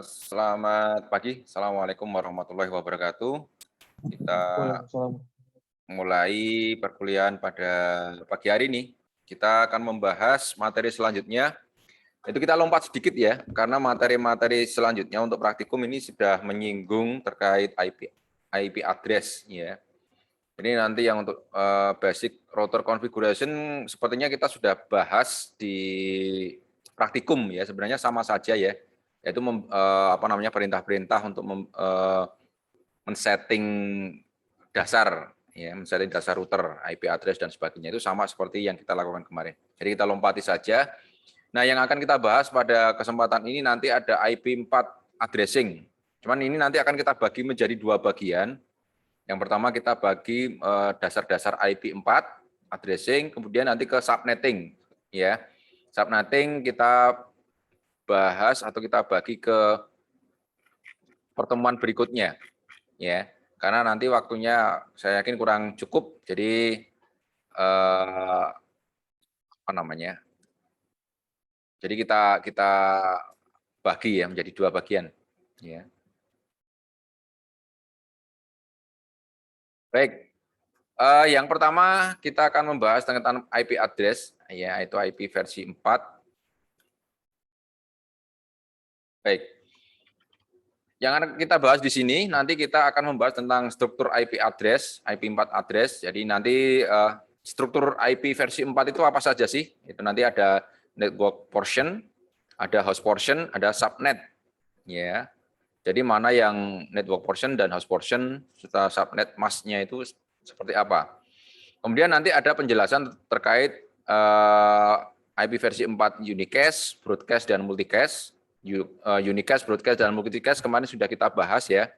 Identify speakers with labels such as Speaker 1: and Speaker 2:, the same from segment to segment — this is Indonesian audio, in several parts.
Speaker 1: Selamat pagi, Assalamualaikum warahmatullahi wabarakatuh. Kita
Speaker 2: Waalaikumsalam.
Speaker 1: mulai perkuliahan pada pagi hari ini. Kita akan membahas materi selanjutnya. Itu kita lompat sedikit ya, karena materi-materi selanjutnya untuk praktikum ini sudah menyinggung terkait IP address ya. Ini nanti yang untuk basic router configuration sepertinya kita sudah bahas di praktikum ya, sebenarnya sama saja ya. Yaitu perintah-perintah untuk men-setting dasar ya, men-setting dasar router, IP address dan sebagainya itu sama seperti yang kita lakukan kemarin. Jadi kita lompati saja. Nah, yang akan kita bahas pada kesempatan ini nanti ada IP4 addressing. Cuman ini nanti akan kita bagi menjadi dua bagian. Yang pertama kita bagi dasar-dasar IP4 addressing, kemudian nanti ke subnetting ya. Subnetting kita bahas atau kita bagi ke pertemuan berikutnya ya. Karena nanti waktunya saya yakin kurang cukup. Jadi Jadi kita bagi ya menjadi dua bagian ya. Baik. Yang pertama kita akan membahas tentang IP address ya, itu IP versi 4. Baik. Yang akan kita bahas di sini nanti kita akan membahas tentang struktur IP address, IP4 address. Jadi nanti struktur IP versi 4 itu apa saja sih? Itu nanti ada network portion, ada host portion, ada subnet. Ya. Jadi mana yang network portion dan host portion serta subnet masknya itu seperti apa? Kemudian nanti ada penjelasan terkait IP versi 4 unicast, broadcast dan multicast. Unicast, broadcast dan multicast kemarin sudah kita bahas ya.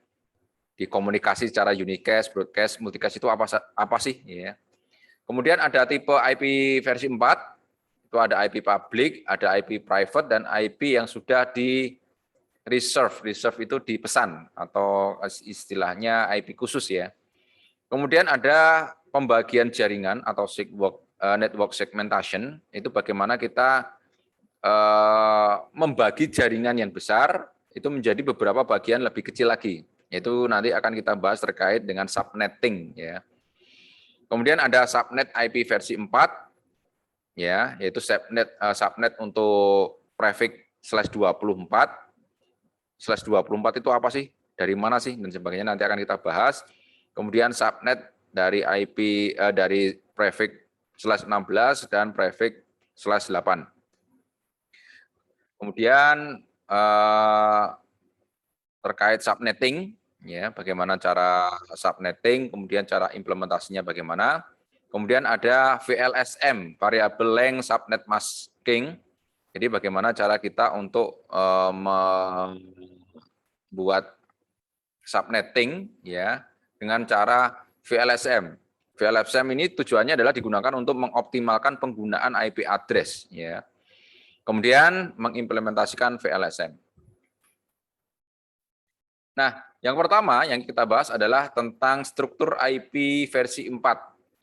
Speaker 1: Di komunikasi secara unicast, broadcast, multicast itu apa sih ya. Kemudian ada tipe IP versi 4, itu ada IP public, ada IP private dan IP yang sudah di reserve. Reserve itu dipesan atau istilahnya IP khusus ya. Kemudian ada pembagian jaringan atau network segmentation, itu bagaimana kita membagi jaringan yang besar itu menjadi beberapa bagian lebih kecil lagi. Itu nanti akan kita bahas terkait dengan subnetting ya. Kemudian ada subnet IP versi 4 ya, yaitu subnet untuk prefix /24. /24 itu apa sih? Dari mana sih dan sebagainya nanti akan kita bahas. Kemudian subnet dari IP dari prefix /16 dan prefix /8. Kemudian terkait subnetting, ya, bagaimana cara subnetting, kemudian cara implementasinya bagaimana. Kemudian ada VLSM, variable length subnet masking. Jadi bagaimana cara kita untuk membuat subnetting ya dengan cara VLSM. VLSM ini tujuannya adalah digunakan untuk mengoptimalkan penggunaan IP address ya. Kemudian mengimplementasikan VLSM. Nah, yang pertama yang kita bahas adalah tentang struktur IP versi 4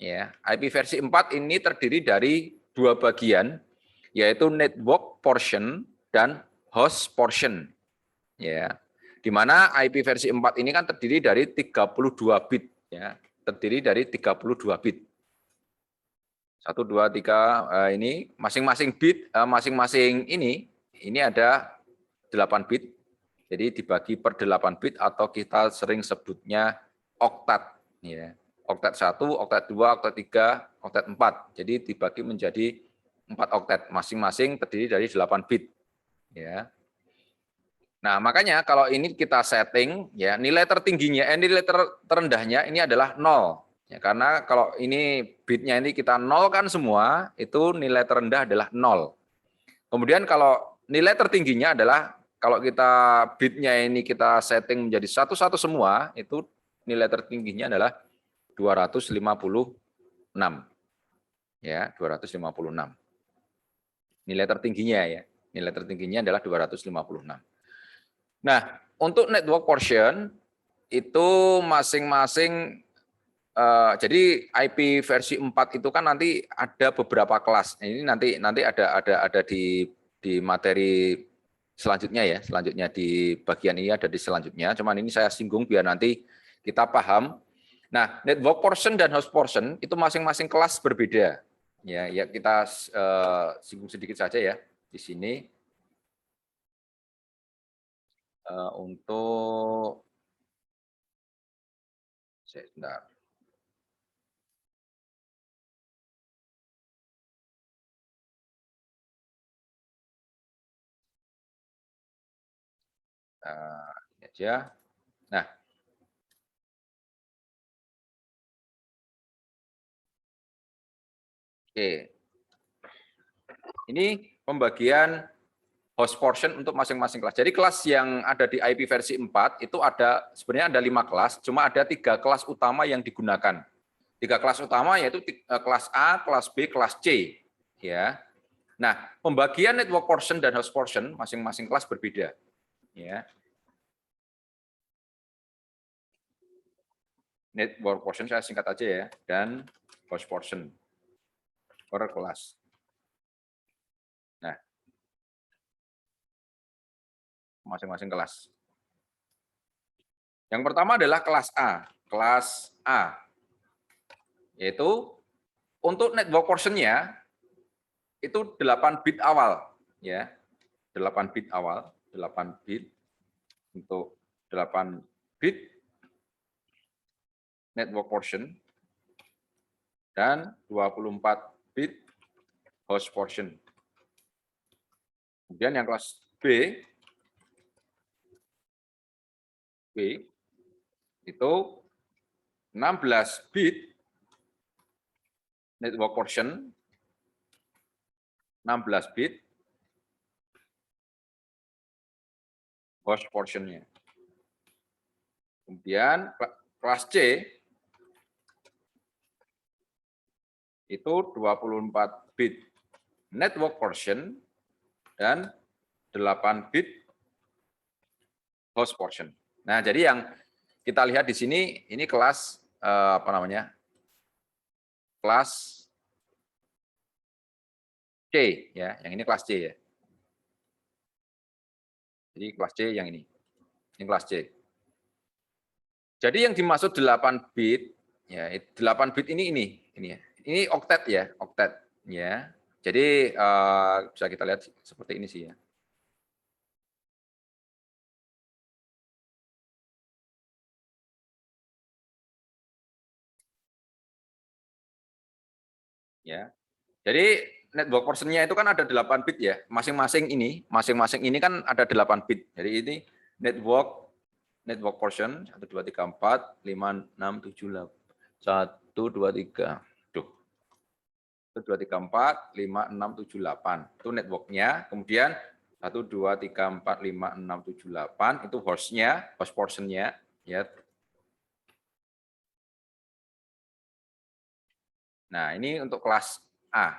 Speaker 1: ya. IP versi 4 ini terdiri dari dua bagian yaitu network portion dan host portion ya. Di mana IP versi 4 ini kan terdiri dari 32 bit ya, terdiri dari 32 bit. 1 2 3 ini masing-masing bit masing-masing ini ada 8 bit. Jadi dibagi per 8 bit atau kita sering sebutnya oktat ya. Oktat 1, oktat 2, oktat 3, oktat 4. Jadi dibagi menjadi 4 oktat, masing-masing terdiri dari 8 bit ya. Nah, makanya kalau ini kita setting ya, nilai tertingginya nilai terendahnya ini adalah 0. Ya, karena kalau ini bitnya ini kita nolkan semua, itu nilai terendah adalah 0. Kemudian kalau nilai tertingginya adalah kalau kita bitnya ini kita setting menjadi satu-satu semua, itu nilai tertingginya adalah 256. Ya, 256. Nilai tertingginya ya. Nilai tertingginya adalah 256. Nah, untuk network portion itu masing-masing jadi IP versi 4 itu kan nanti ada beberapa kelas. Ini nanti ada di materi selanjutnya ya, selanjutnya di bagian ini ada di selanjutnya. Cuman ini saya singgung biar nanti kita paham. Nah, network portion dan host portion itu masing-masing kelas berbeda. Ya kita singgung sedikit saja ya di sini untuk sebentar. Ini aja. Nah, oke. Ini pembagian host portion untuk masing-masing kelas. Jadi kelas yang ada di IP versi 4 itu ada sebenarnya ada 5 kelas, cuma ada 3 kelas utama yang digunakan. 3 kelas utama yaitu kelas A, kelas B, kelas C. Ya. Nah, pembagian network portion dan host portion masing-masing kelas berbeda. Ya. Network portion saya singkat aja ya, dan host portion per kelas. Nah, masing-masing kelas. Yang pertama adalah kelas A. Kelas A, yaitu untuk network portion-nya itu 8 bit awal. Ya, 8 bit awal, 8 bit untuk 8 bit network portion dan 24 bit host portion. Kemudian yang kelas B itu 16 bit network portion, 16 bit host portion-nya. Kemudian kelas C itu 24 bit network portion dan 8 bit host portion. Nah, jadi yang kita lihat di sini ini kelas kelas C ya, yang ini kelas C ya. Jadi kelas C yang ini. Ini kelas C. Jadi yang dimaksud 8 bit ya, 8 bit ini ya. Ini oktet ya, oktet ya. Jadi bisa kita lihat seperti ini sih ya. Ya. Jadi network portion-nya itu kan ada 8 bit ya. Masing-masing ini kan ada 8 bit. Jadi ini network portion 1 2 3 4 5 6 7 8 1 2 3. Tuh. 1 2 3 4 5 6 7 8. Itu network-nya. Kemudian 1 2 3 4 5 6 7 8 itu host-nya, host portion-nya ya. Nah, ini untuk kelas A.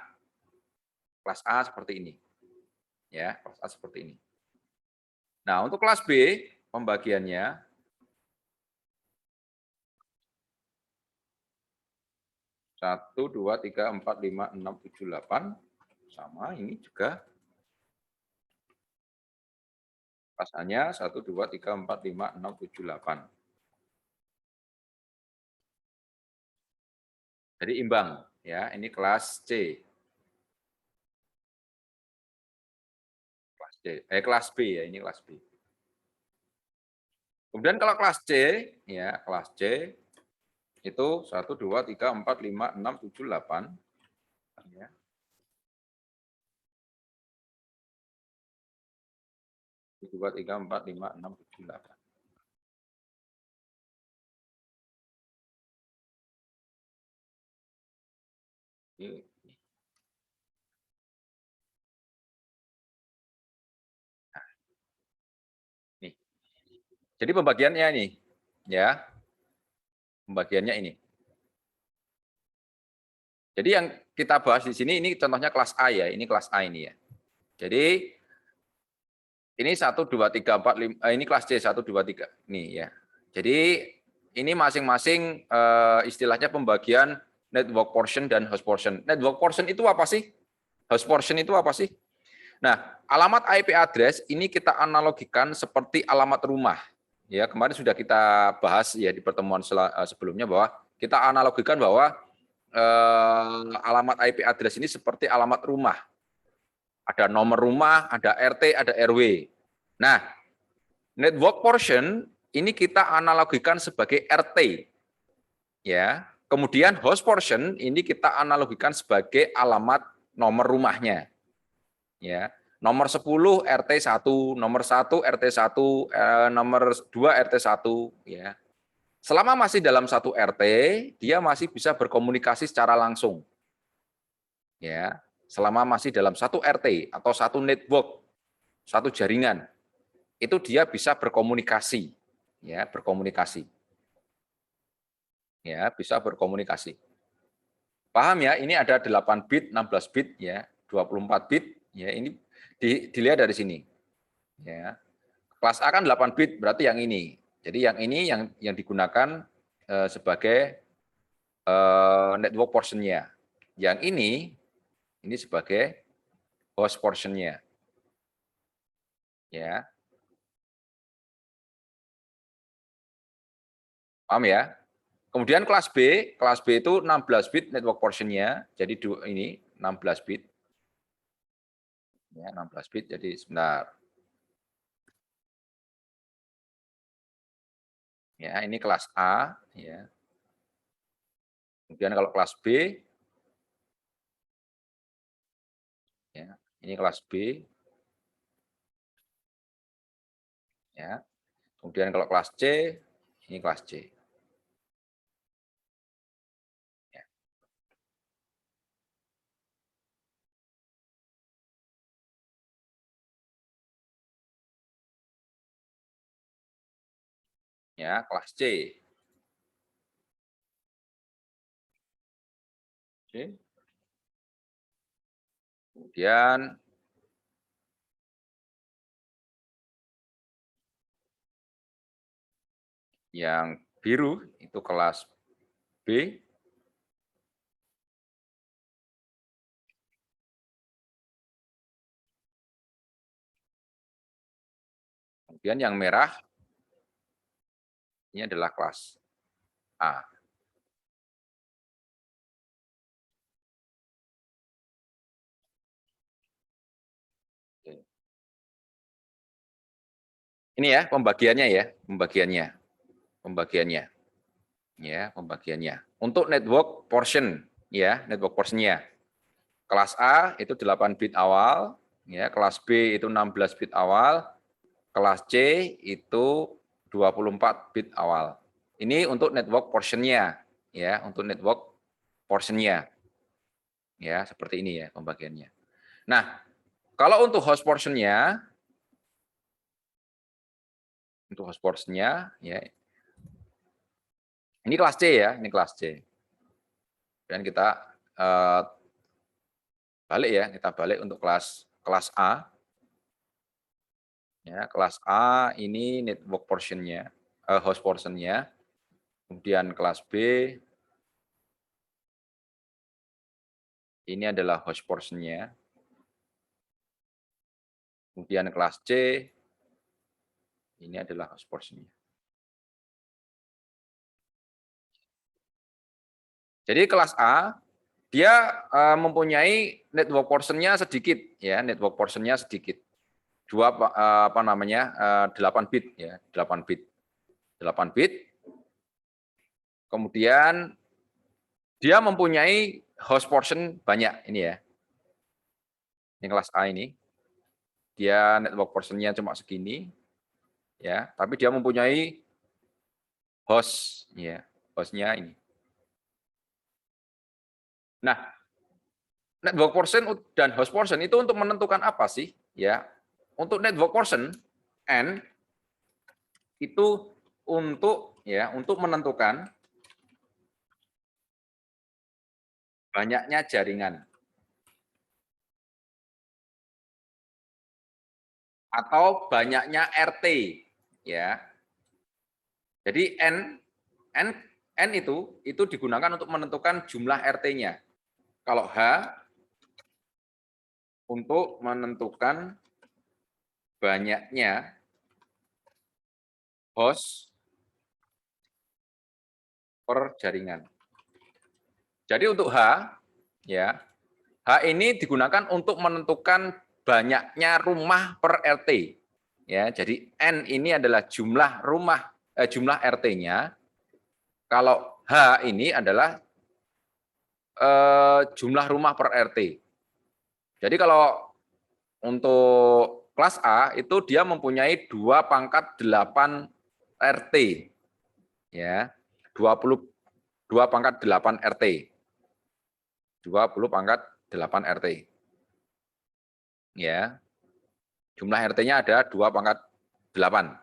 Speaker 1: Kelas A seperti ini. Ya, kelas A seperti ini. Nah, untuk kelas B pembagiannya 1 2 3 4 5 6 7 8 sama ini juga kelas A-nya 1 2 3 4 5 6 7 8. Jadi imbang ya, ini kelas C. Kelas B ya, ini kelas B. Kemudian kalau kelas C ya, kelas C itu 1 2 3 4 5 6 7 8 ya. Dua, tiga, empat, lima, enam, tujuh, delapan. Nih. Jadi pembagiannya ini, ya, pembagiannya ini. Jadi yang kita bahas di sini ini contohnya kelas A ya, ini kelas A ini ya. Jadi ini 1 2 3 4 5 ini kelas C 1 2 3 nih ya. Jadi ini masing-masing istilahnya pembagian network portion dan host portion. Network portion itu apa sih? Host portion itu apa sih? Nah, alamat IP address ini kita analogikan seperti alamat rumah. Ya, kemarin sudah kita bahas ya di pertemuan sebelumnya bahwa kita analogikan bahwa alamat IP address ini seperti alamat rumah. Ada nomor rumah, ada RT, ada RW. Nah, network portion ini kita analogikan sebagai RT. Ya. Kemudian host portion ini kita analogikan sebagai alamat nomor rumahnya. Ya. Nomor 10 RT1, nomor 1 RT1, nomor 2 RT1 ya. Selama masih dalam satu RT, dia masih bisa berkomunikasi secara langsung. Ya, selama masih dalam satu RT atau satu network, satu jaringan, itu dia bisa berkomunikasi, ya, berkomunikasi. Ya, bisa berkomunikasi. Paham ya? Ini ada 8 bit, 16 bit ya, 24 bit, ya ini dilihat dari sini. Ya. Kelas A kan 8 bit, berarti yang ini. Jadi yang ini yang digunakan sebagai network portion-nya. Yang ini sebagai host portion-nya. Ya. Paham ya? Kemudian kelas B itu 16 bit network portion-nya. Jadi ini 16 bit. Ya, 16 bit. Jadi sebentar. Ya, ini kelas A, ya. Kemudian kalau kelas B, ya, ini kelas B, ya. Kemudian kalau kelas C, ini kelas C. Ya, ya kelas C. Oke. Kemudian yang biru itu kelas B. Kemudian yang merah ini adalah kelas A. Oke. Ini ya pembagiannya ya, pembagiannya. Pembagiannya. Ya, pembagiannya. Untuk network portion ya, network portion-nya. Kelas A itu 8 bit awal, ya, kelas B itu 16 bit awal, kelas C itu 24 bit awal. Ini untuk network portion-nya ya, untuk network portion-nya. Ya, seperti ini ya pembagiannya. Nah, kalau untuk host portion-nya, untuk host portion-nya ya. Ini kelas C ya, ini kelas C. Dan kita balik ya, kita balik untuk kelas A. Ya, kelas A ini network portion-nya, host portion-nya. Kemudian kelas B ini adalah host portion-nya. Kemudian kelas C ini adalah host portion-nya. Jadi kelas A dia mempunyai network portion-nya sedikit ya, network portion-nya sedikit. Apa namanya? 8 bit ya, 8 bit. 8 bit. Kemudian dia mempunyai host portion banyak ini ya. Ini kelas A ini. Dia network portion-nya cuma segini ya, tapi dia mempunyai host ya, host-nya ini. Nah, network portion dan host portion itu untuk menentukan apa sih? Ya, untuk network portion N itu untuk menentukan banyaknya jaringan atau banyaknya RT ya. Jadi N itu digunakan untuk menentukan jumlah RT-nya. Kalau H untuk menentukan banyaknya host per jaringan. Jadi untuk H, ya, H ini digunakan untuk menentukan banyaknya rumah per RT. Ya, jadi N ini adalah jumlah jumlah RT-nya. Kalau H ini adalah jumlah rumah per RT. Jadi kalau untuk kelas A itu dia mempunyai 2/8 RT. Ya. 22/8 RT. 20/8 RT. Ya. Jumlah RT-nya ada 2/8.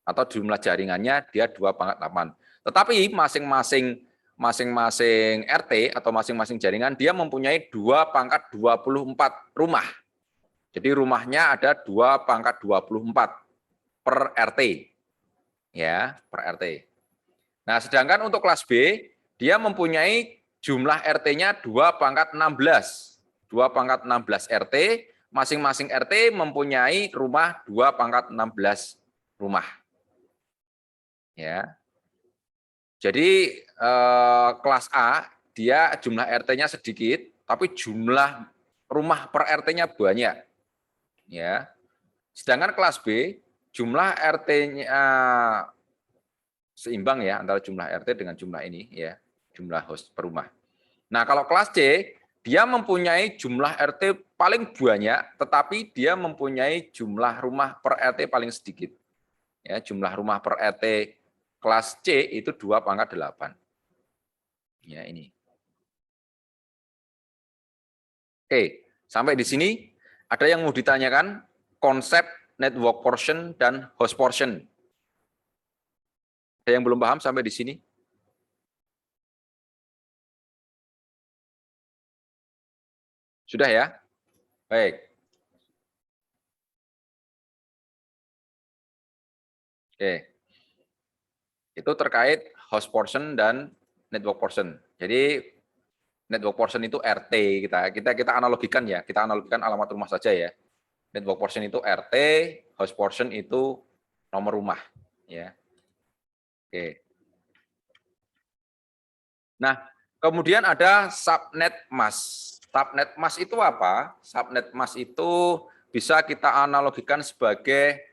Speaker 1: Atau jumlah jaringannya dia 2/8. Tetapi masing-masing RT atau masing-masing jaringan dia mempunyai 2/24 rumah. Jadi rumahnya ada 2/24 per RT. Ya, per RT. Nah, sedangkan untuk kelas B, dia mempunyai jumlah RT-nya 2/16. 2/16 RT, masing-masing RT mempunyai rumah 2/16 rumah. Ya. Jadi kelas A dia jumlah RT-nya sedikit, tapi jumlah rumah per RT-nya banyak. Ya. Sedangkan kelas B jumlah RT-nya seimbang ya antara jumlah RT dengan jumlah ini ya, jumlah host per rumah. Nah, kalau kelas C dia mempunyai jumlah RT paling banyak, tetapi dia mempunyai jumlah rumah per RT paling sedikit. Ya, jumlah rumah per RT kelas C itu 2/8. Ya, ini. Oke, sampai di sini ada yang mau ditanyakan konsep network portion dan host portion. Ada yang belum paham sampai di sini? Sudah ya? Baik. Oke. Itu terkait host portion dan network portion. Jadi network portion itu RT kita analogikan ya, kita analogikan alamat rumah saja ya. Network portion itu RT, host portion itu nomor rumah ya. Oke. Nah, kemudian ada subnet mask. Subnet mask itu apa? Subnet mask itu bisa kita analogikan sebagai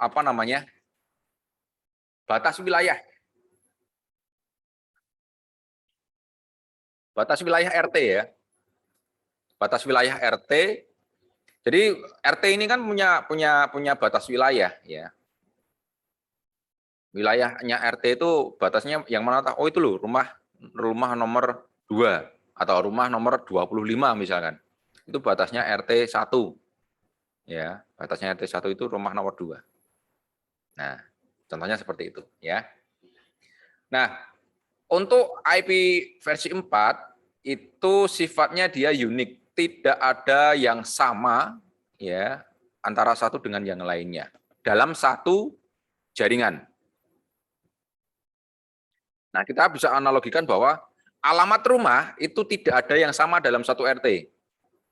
Speaker 1: apa namanya? Batas wilayah. Batas wilayah RT ya. Batas wilayah RT. Jadi RT ini kan punya batas wilayah ya. Wilayahnya RT itu batasnya yang mana? Oh itu loh, rumah nomor 2 atau rumah nomor 25 misalkan. Itu batasnya RT 1. Ya, batasnya RT 1 itu rumah nomor 2. Nah, contohnya seperti itu ya. Nah, untuk IP versi 4 itu sifatnya dia unik, tidak ada yang sama ya antara satu dengan yang lainnya dalam satu jaringan. Nah, kita bisa analogikan bahwa alamat rumah itu tidak ada yang sama dalam satu RT.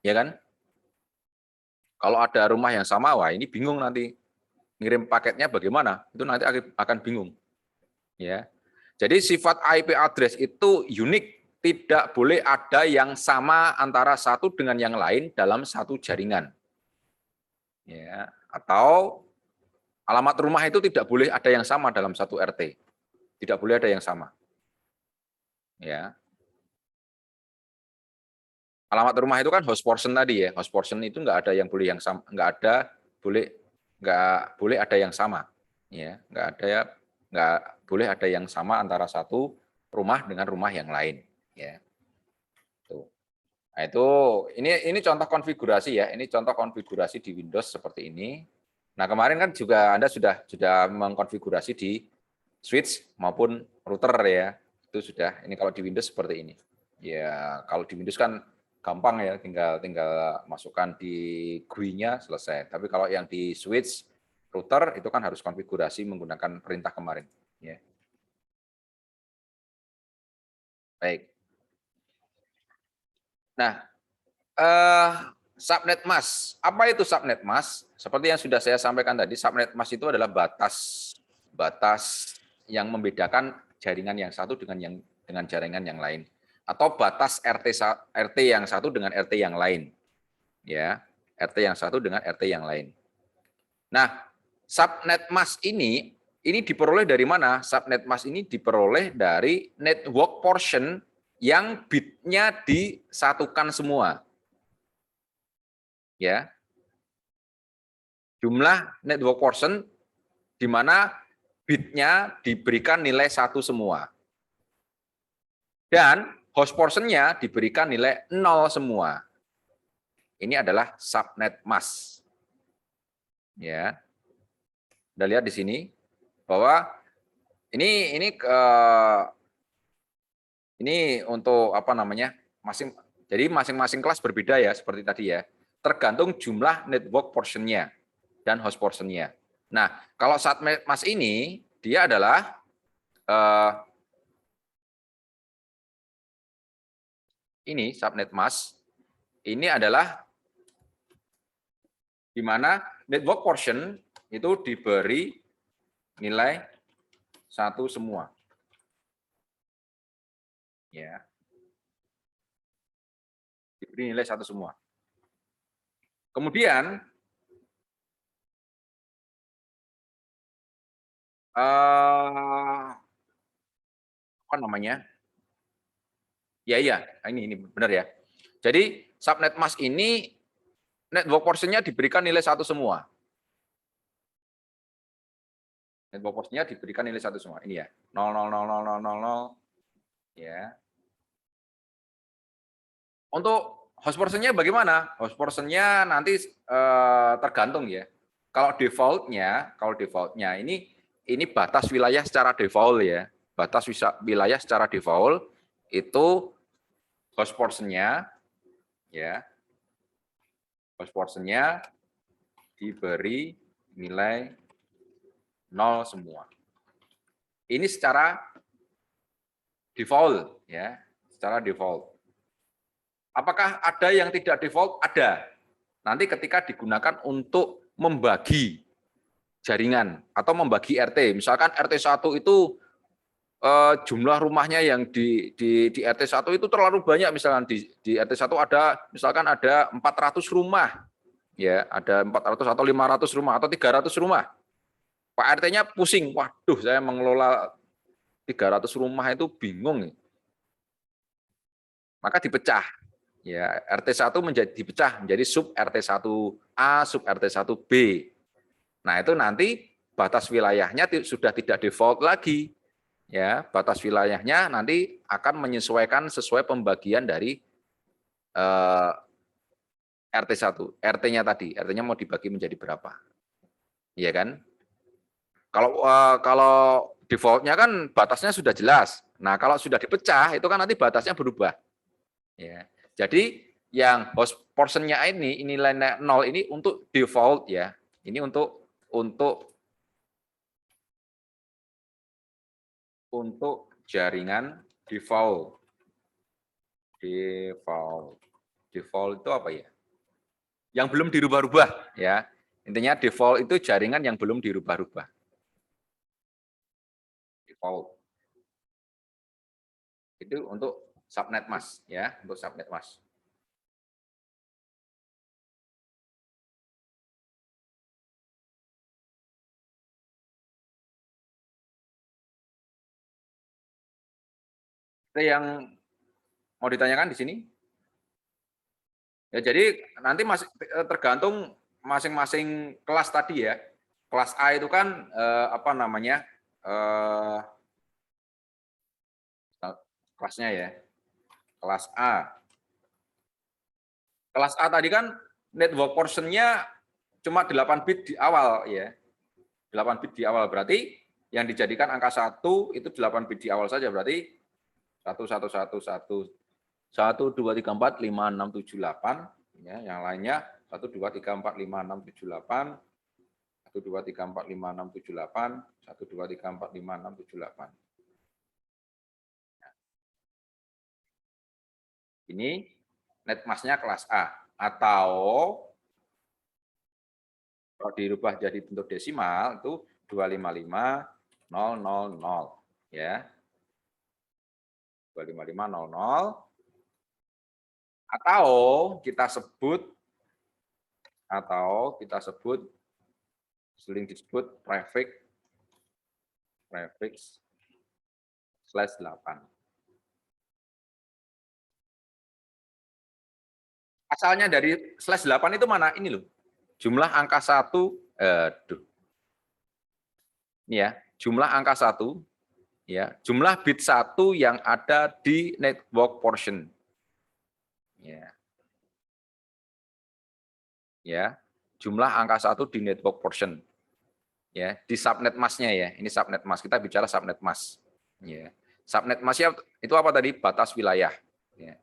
Speaker 1: Ya kan? Kalau ada rumah yang sama, wah ini bingung nanti. Ngirim paketnya bagaimana? Itu nanti akan bingung. Ya. Jadi sifat IP address itu unik, tidak boleh ada yang sama antara satu dengan yang lain dalam satu jaringan. Ya, atau alamat rumah itu tidak boleh ada yang sama dalam satu RT. Tidak boleh ada yang sama. Ya. Alamat rumah itu kan host portion tadi ya. Host portion itu nggak ada yang boleh yang sama, nggak boleh ada yang sama. Ya, nggak boleh ada yang sama antara satu rumah dengan rumah yang lain. Ya. Tuh. Nah, ini contoh konfigurasi ya. Ini contoh konfigurasi di Windows seperti ini. Nah, kemarin kan juga Anda sudah mengkonfigurasi di switch maupun router ya. Itu sudah. Ini kalau di Windows seperti ini. Ya, kalau di Windows kan gampang ya, tinggal masukkan di GUI-nya selesai. Tapi kalau yang di switch router itu kan harus konfigurasi menggunakan perintah kemarin. Ya. Baik. Nah, subnet mask. Apa itu subnet mask? Seperti yang sudah saya sampaikan tadi, subnet mask itu adalah batas yang membedakan jaringan yang satu dengan jaringan yang lain, atau batas RT yang satu dengan RT yang lain. Ya, RT yang satu dengan RT yang lain. Nah, subnet mask ini diperoleh dari mana? Subnet mask ini diperoleh dari network portion yang bitnya disatukan semua. Ya, jumlah network portion di mana bitnya diberikan nilai 1 semua. Dan host portion-nya diberikan nilai 0 semua. Ini adalah subnet mask. Ya. Anda lihat di sini bahwa ini untuk apa namanya? Jadi masing-masing kelas berbeda ya, seperti tadi ya. Tergantung jumlah network portion-nya dan host portion-nya. Nah, kalau subnet mask ini dia adalah ini subnet mask ini adalah di mana network portion itu diberi nilai 1 semua. Ya. Diberi nilai 1 semua. Kemudian apa namanya? Iya, ini benar ya. Jadi subnet mask ini network portion-nya diberikan nilai 1 semua. Network portion-nya diberikan nilai 1 semua. Ini ya. 0,0000000 ya. Untuk host portion-nya bagaimana? Host portion-nya nanti tergantung ya. Kalau default-nya ini batas wilayah secara default ya. Batas wilayah secara default itu host portion-nya ya. Host portion-nya diberi nilai 0 semua. Ini secara default ya, secara default. Apakah ada yang tidak default? Ada. Nanti ketika digunakan untuk membagi jaringan atau membagi RT. Misalkan RT 1 itu jumlah rumahnya yang di RT 1 itu terlalu banyak, misalkan di RT 1 ada misalkan ada 400 rumah. Ya, ada 400 atau 500 rumah atau 300 rumah. Pak RT-nya pusing, waduh saya mengelola 300 rumah itu bingung. Maka dipecah. Ya, RT 1 dipecah menjadi sub RT 1A, sub RT 1B. Nah, itu nanti batas wilayahnya sudah tidak default lagi. Ya, batas wilayahnya nanti akan menyesuaikan sesuai pembagian dari RT 1, RT-nya tadi, RT-nya mau dibagi menjadi berapa. Iya kan? Kalau default-nya kan batasnya sudah jelas. Nah, kalau sudah dipecah itu kan nanti batasnya berubah. Ya. Jadi yang host portion-nya ini nilai 0 ini untuk default ya. Ini untuk jaringan default. Default itu apa ya? Yang belum dirubah-rubah ya. Intinya default itu jaringan yang belum dirubah-rubah. Default. Itu untuk subnet mask ya, untuk subnet mask. Ada yang mau ditanyakan di sini? Ya, jadi nanti masih tergantung masing-masing kelas tadi ya. Kelas A itu kan apa namanya? Kelasnya ya. Kelas A. Kelas A tadi kan network portion-nya cuma 8 bit di awal ya. 8 bit di awal berarti yang dijadikan angka 1 itu 8 bit di awal saja, berarti 1, 2, 3, 4, 5, 6, 7, 8 ya, yang lainnya 1, 2, 3, 4, 5, 6, 7, 8, 1, 2, 3, 4, 5, 6, 7, 8, 1, 2, 3, 4, 5, 6, 7, 8. Ini netmasknya kelas A, atau kalau dirubah jadi bentuk desimal itu 255.000 ya. 255.000 atau kita sebut sering disebut prefix /8. Asalnya dari /8 itu mana? Ini loh. Jumlah angka 1, ini ya, jumlah angka 1, ya, jumlah bit 1 yang ada di network portion. Ya, jumlah angka 1 di network portion. Ya, di subnet mask-nya ya. Ini subnet mask. Kita bicara subnet mask. Ya. Subnet mask-nya itu apa tadi? Batas wilayah. Ya.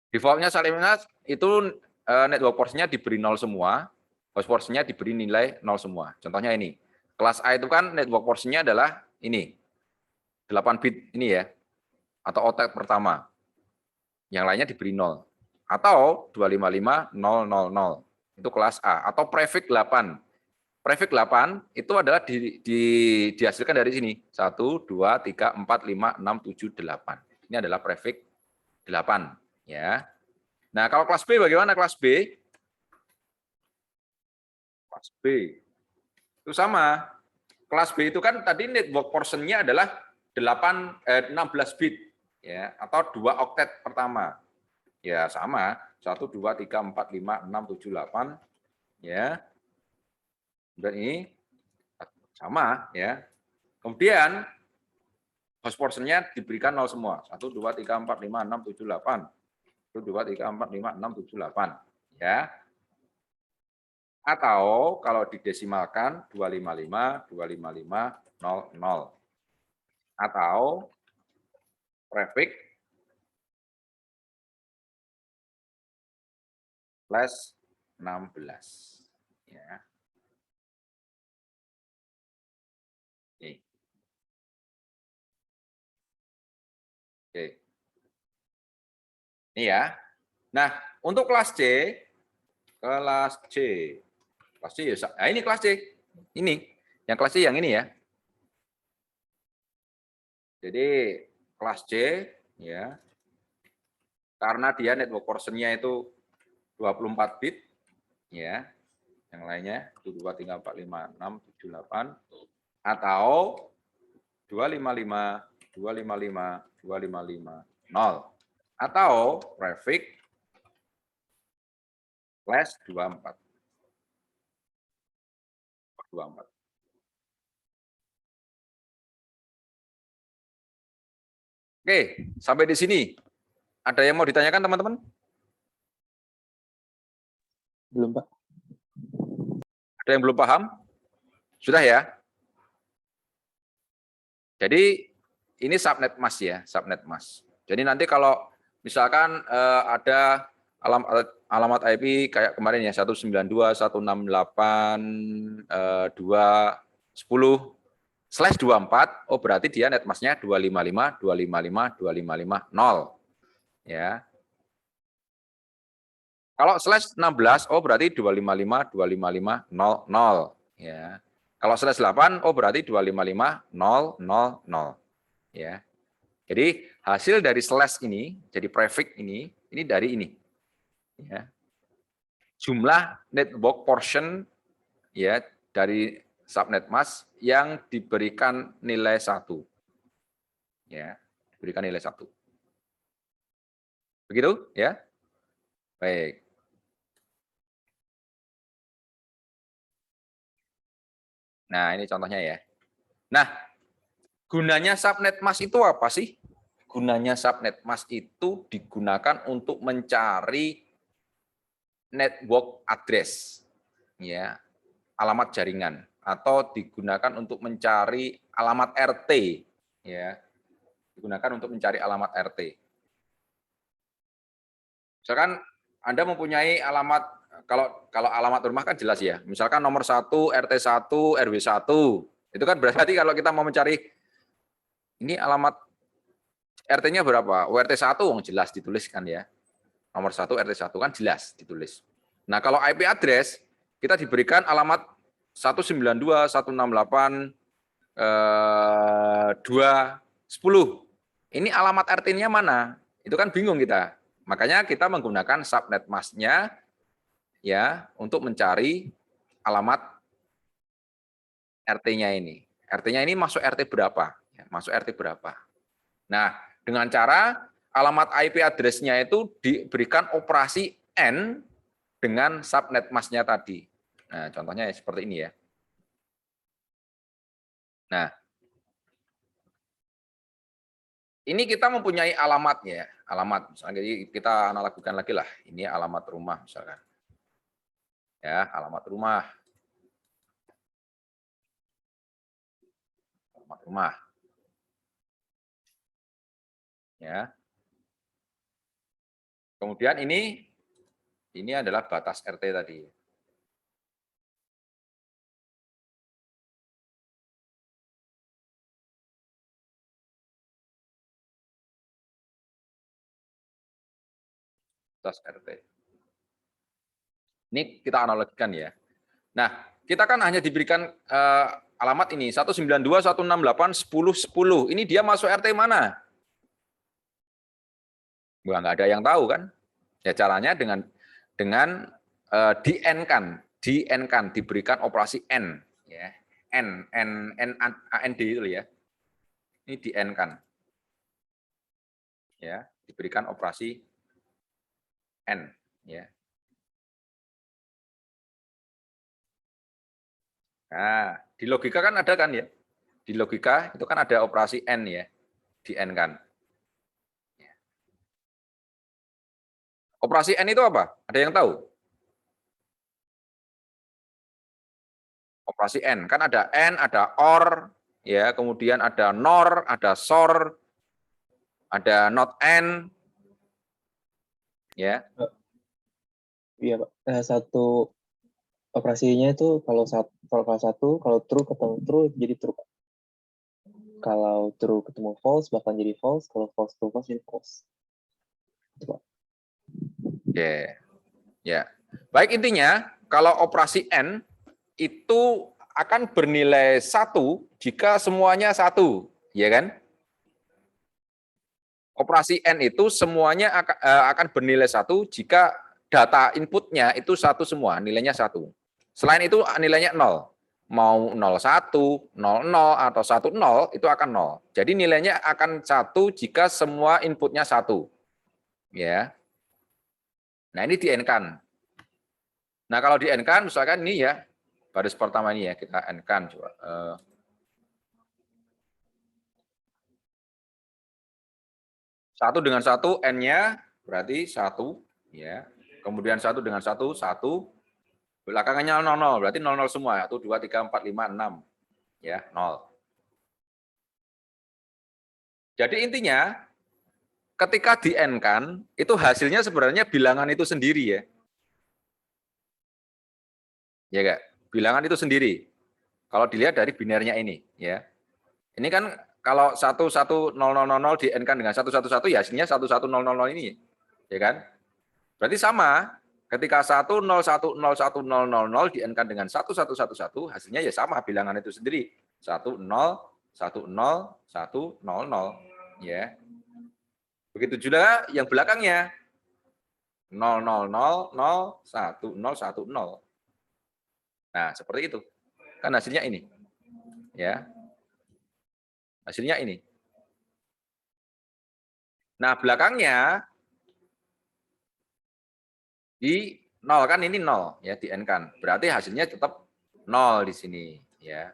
Speaker 1: Default-nya Salimnas itu network portion-nya diberi 0 semua, host portion-nya diberi nilai 0 semua. Contohnya ini. Kelas A itu kan network portion-nya adalah ini. 8 bit ini ya. Atau octet pertama. Yang lainnya diberi 0. Atau 255.000. Itu kelas A. Atau prefix 8. Prefix 8 itu adalah dihasilkan dari sini. 1, 2, 3, 4, 5, 6, 7, 8. Ini adalah prefix 8. Ya. Nah, kalau kelas B bagaimana kelas B? Kelas B. Itu sama. Kelas B itu kan tadi network portion-nya adalah 16 bit. Ya, atau 2 oktet pertama. Ya, sama. 1, 2, 3, 4, 5, 6, 7, 8. Ya. Dan ini sama ya. Kemudian host portion-nya diberikan 0 semua. 1, 2, 3, 4, 5, 6, 7, 8. 1, 2, 3, 4, 5, 6, 7, 8. Ya. Atau kalau didesimalkan 255.000. Atau prefix /16. Ya. Oke. Ini ya. Nah, untuk kelas C ya. Nah, ini kelas C. Ini, yang kelas C yang ini ya. Jadi kelas C ya. Karena dia network portion-nya itu 24 bit ya. Yang lainnya 1 2 3 4 5 6 7 8 atau 255.000 atau prefix /24. Oke, sampai di sini. Ada yang mau ditanyakan teman-teman?
Speaker 2: Belum, Pak.
Speaker 1: Ada yang belum paham? Sudah ya? Jadi ini subnet mask ya, subnet mask. Jadi nanti kalau misalkan ada alamat IP kayak kemarin ya 192.168.2.10/24, oh berarti dia netmasknya 255.255.255.0 ya. Kalau /16, oh berarti 255.255.0 ya. Kalau /8, oh berarti 255.000 ya. Jadi hasil dari slash ini, jadi prefix ini dari ini. Ya. Jumlah network portion ya dari subnet mask yang diberikan nilai 1. Ya, diberikan nilai 1. Begitu ya? Baik. Nah, ini contohnya ya. Nah, gunanya subnet mask itu apa sih? Gunanya subnet mask itu digunakan untuk mencari network address, ya, alamat jaringan, atau digunakan untuk mencari alamat RT, ya, digunakan untuk mencari alamat RT. Misalkan Anda mempunyai alamat, kalau alamat rumah kan jelas ya, misalkan nomor 1, RT 1, RW 1, itu kan berarti kalau kita mau mencari ini alamat RT-nya berapa? URT 1 jelas dituliskan ya. Nomor 1 RT1 kan jelas ditulis. Nah, kalau IP address kita diberikan alamat 192.168.2.10. Ini alamat RT-nya mana? Itu kan bingung kita. Makanya kita menggunakan subnet mask-nya ya untuk mencari alamat RT-nya ini. RT-nya ini masuk RT berapa? Ya, masuk RT berapa? Nah, dengan cara alamat IP address-nya itu diberikan operasi N dengan subnet mask-nya tadi. Nah, contohnya seperti ini ya. Nah, ini kita mempunyai alamatnya, alamat. Misalnya kita analogikan lagi lah. Ini alamat rumah misalkan. Ya, alamat rumah. Alamat rumah. Ya. Kemudian ini adalah batas RT tadi. Batas RT. Ini kita analogikan ya. Nah, kita kan hanya diberikan alamat ini 192.168.10.10. Ini dia masuk RT mana? Nggak ada yang tahu kan? Ya caranya dengan di-N-kan, diberikan operasi N, ya. AND itu ya. Ini di-N-kan. Ya, diberikan operasi N, ya. Nah, di logika kan ada kan ya? Di logika itu kan ada operasi N ya, di-N-kan. Operasi N itu apa? Ada yang tahu? Operasi N kan ada N, ada OR, ya, kemudian ada NOR, ada SOR, ada not N, ya.
Speaker 2: Iya, Pak. Satu operasinya itu kalau satu kalau true ketemu true jadi true. Kalau true ketemu false bahkan jadi false, kalau false true false jadi false. Itu, Pak.
Speaker 1: Oke. Ya. Baik, intinya kalau operasi N itu akan bernilai 1 jika semuanya 1, ya kan? Operasi N itu semuanya akan bernilai 1 jika data inputnya itu 1 semua, nilainya 1. Selain itu nilainya 0. Mau 01, 00, atau 10 itu akan 0. Jadi nilainya akan 1 jika semua inputnya 1. Ya. Nah, ini di-N-kan. Nah, kalau di-N-kan misalkan ini ya, baris pertama ini ya, kita N-kan coba. 1 dengan 1 N-nya berarti 1 ya. Kemudian 1 dengan 1 1. Belakangannya 00 berarti 00 semua. 1 2 3 4 5 6 ya, 0. Jadi intinya ketika di N-kan itu hasilnya sebenarnya bilangan itu sendiri ya. Ya enggak? Bilangan itu sendiri. Kalau dilihat dari binernya ini ya. Ini kan kalau 110000 di N-kan dengan 111 ya hasilnya 11000 ini. Ya kan? Berarti sama. Ketika 1010100 di N-kan dengan 1111 hasilnya ya sama bilangan itu sendiri. 10 10 100 ya. Begitu juga yang belakangnya 0000110. Nah, seperti itu. Kan hasilnya ini. Ya. Hasilnya ini. Nah, belakangnya di 0 kan ini 0 ya di N kan. Berarti hasilnya tetap 0 di sini ya.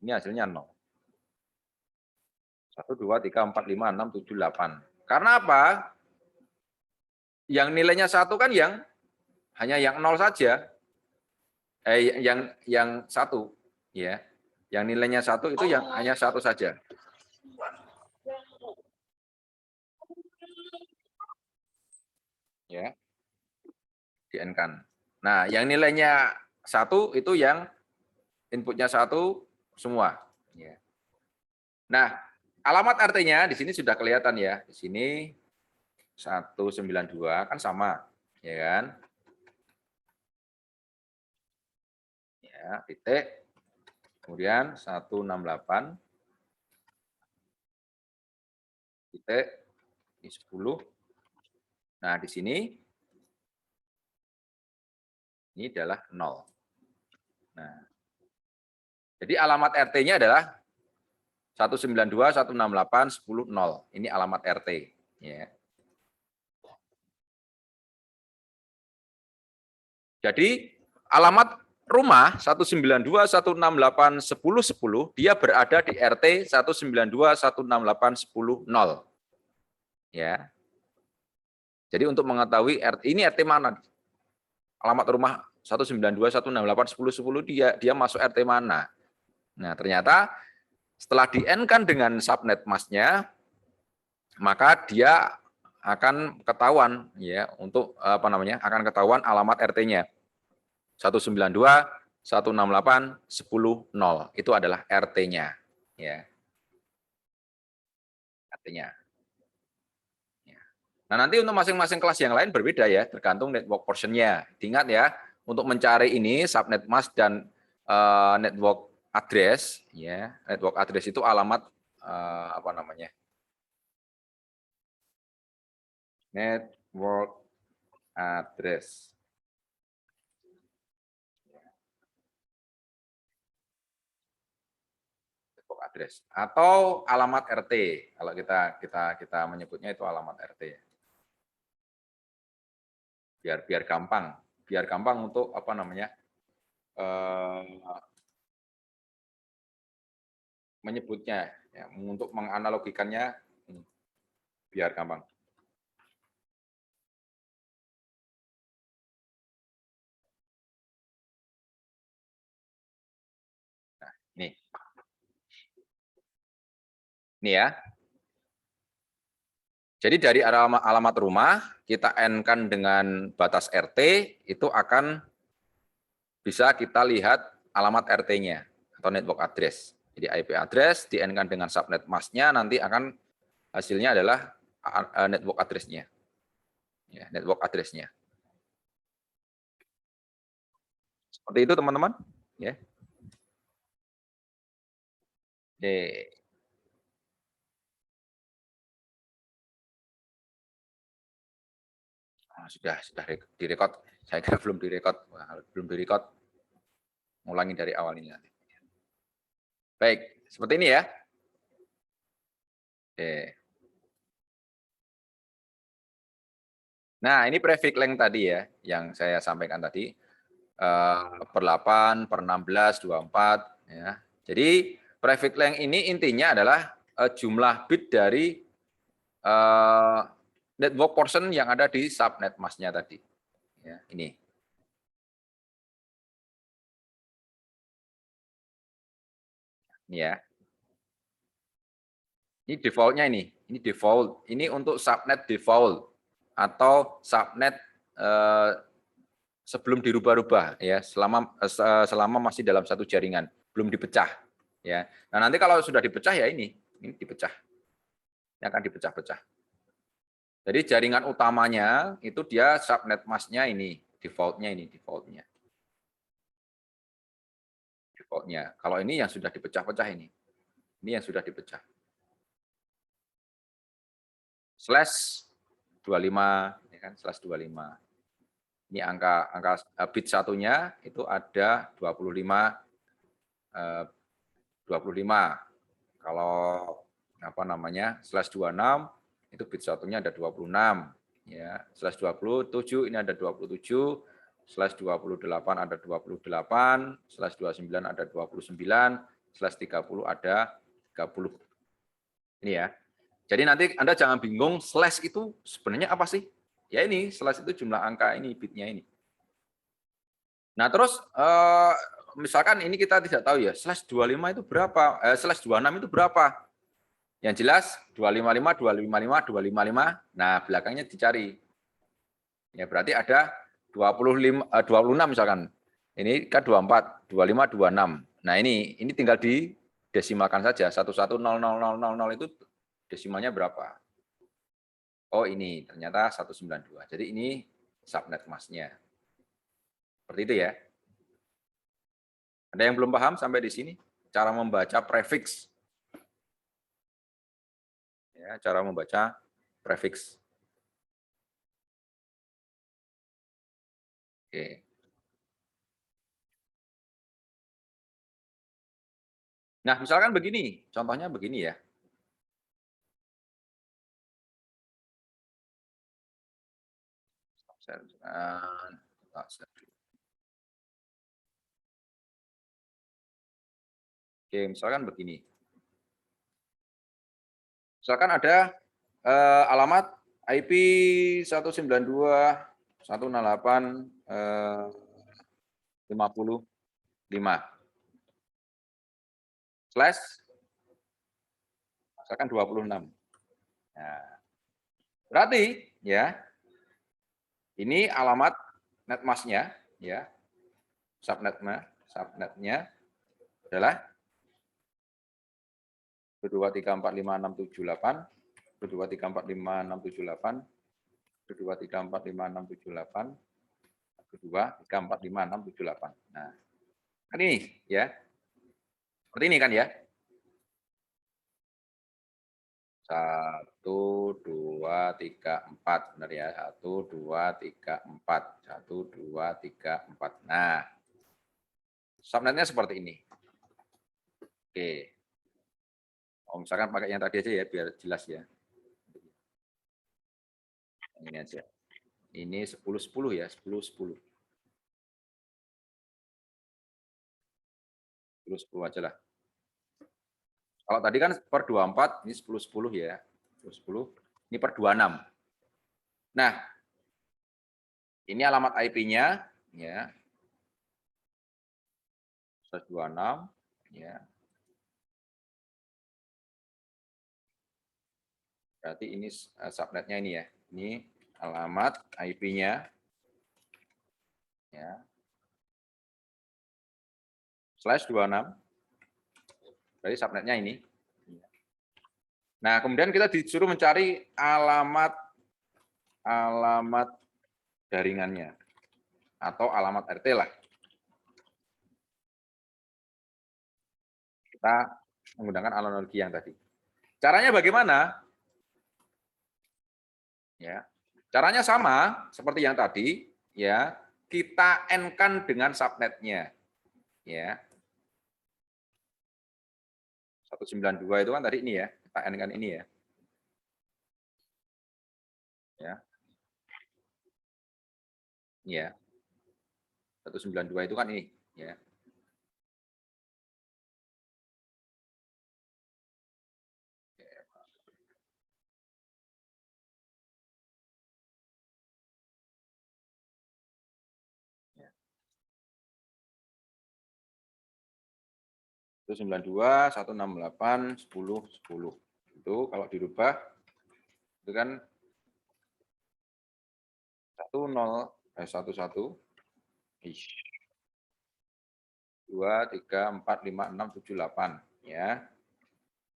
Speaker 1: Ini hasilnya 0. 1 2 3 4 5 6 7 8. Karena apa? Yang nilainya 1 kan yang hanya yang 0 saja. Yang 1 ya. Yang nilainya 1 itu yang hanya 1 saja. Ya. Di N kan. Nah, yang nilainya 1 itu yang inputnya 1 semua. Ya. Nah, alamat RT-nya di sini sudah kelihatan ya. Di sini 192 kan sama, ya kan? Ya, titik. Kemudian 168 titik di 10. Nah, di sini ini adalah 0. Nah, jadi alamat RT-nya adalah 192, 168, 10, 0. Ini alamat RT. Ya. Jadi alamat rumah 192, 168, 10, 10, dia berada di RT 192, 168, 10, 0. Ya. Jadi untuk mengetahui ini RT mana? Alamat rumah 192, 168, 10, 10 dia masuk RT mana? Nah, ternyata setelah di-N-kan dengan subnet masknya, maka dia akan ketahuan ya untuk apa namanya? Akan ketahuan alamat RT-nya. 192, 168, 10, 0. Itu adalah RT-nya ya. RT-nya. Nah, nanti untuk masing-masing kelas yang lain berbeda ya, tergantung network portion-nya. Ingat ya, untuk mencari ini subnet mask dan network address ya. Network address itu alamat apa namanya? Network address. Network address atau alamat RT. Kalau kita menyebutnya itu alamat RT. Biar gampang untuk apa namanya? Menyebutnya ya, untuk menganalogikannya biar gampang. Nah, ini ya. Jadi dari alamat rumah kita N-kan dengan batas RT itu akan bisa kita lihat alamat RT-nya atau network address. Jadi IP address di N-kan dengan subnet mask-nya nanti akan hasilnya adalah network address-nya. Ya, network address-nya. Seperti itu teman-teman, ya. Sudah direkod. Saya kira belum direkod. Belum direkod. Ngulangi dari awal ini nanti. Baik, seperti ini ya. Oke. Nah, ini prefix length tadi ya, yang saya sampaikan tadi. Per 8, per 16, 24. Ya. Jadi, prefix length ini intinya adalah jumlah bit dari network portion yang ada di subnet mask-nya tadi. Ya, ini. Ini ya. Ini default-nya ini default. Ini untuk subnet default atau subnet sebelum dirubah-rubah ya, selama masih dalam satu jaringan, belum dipecah ya. Nah, nanti kalau sudah dipecah ya ini dipecah. Ini akan dipecah-pecah. Jadi jaringan utamanya itu dia subnet mask-nya ini, default-nya ini, default-nya. Default-nya. Kalau ini yang sudah dipecah-pecah ini. Ini yang sudah dipecah. /25 ya kan, /25. Ini angka bit satunya itu ada 25. Kalau apa namanya /26 itu bit satunya ada 26 ya, /27 ini ada 27, /28 ada 28, /29 ada 29, /30 ada 30. Ini ya. Jadi nanti Anda jangan bingung slash itu sebenarnya apa sih? Ya ini slash itu jumlah angka ini bitnya ini. Nah, terus misalkan ini kita tidak tahu ya, /25 itu berapa? /26 itu berapa? Yang jelas 255, 255, 255. Nah, belakangnya dicari. Ya, berarti ada 26 misalkan. Ini kan 24, 25, 26. Nah, ini tinggal di desimalkan saja. 11000000 itu desimalnya berapa? Oh ini, ternyata 192. Jadi ini subnet masknya. Seperti itu ya. Ada yang belum paham sampai di sini? Cara membaca prefix. Ya, cara membaca prefix. Oke. Nah, misalkan begini, contohnya begini ya. Oke, misalkan begini. Misalkan ada alamat IP 192.168.55 slash misalkan 26. Nah, berarti ya ini alamat netmasknya ya, subnetnya adalah 123455678, 123455678, 123455678, 123455678. Nah, kan ini ya. Seperti ini kan ya. 1, 2, 3, 4. Benar ya. 1, 2, 3, 4. 1, 2, 3, 4. Nah, subnetnya seperti ini. Oke. Oh, misalkan pakai yang tadi aja ya, biar jelas ya. Ini aja. Ini 10-10 ya, 10-10. 10-10 aja lah. Kalau tadi kan per 24, ini 10-10 ya. 10-10, ini per 26. Nah, ini alamat IP-nya ya. 126 ya. Berarti ini subnetnya ini ya. Ini alamat IP-nya ya. /26. Berarti subnetnya ini. Nah, kemudian kita disuruh mencari alamat jaringannya atau alamat RT lah. Kita menggunakan analogi yang tadi. Caranya bagaimana? Ya, caranya sama seperti yang tadi. Ya, kita n-kan dengan subnetnya. Ya, 192 itu kan tadi ini ya, kita n-kan ini ya. Ya, ya. 192 itu kan ini. Ya. Itu 92, 168, 10, 10. Itu kalau dirubah itu kan 11 2, 3, 4, 5, 6, 7, 8 ya.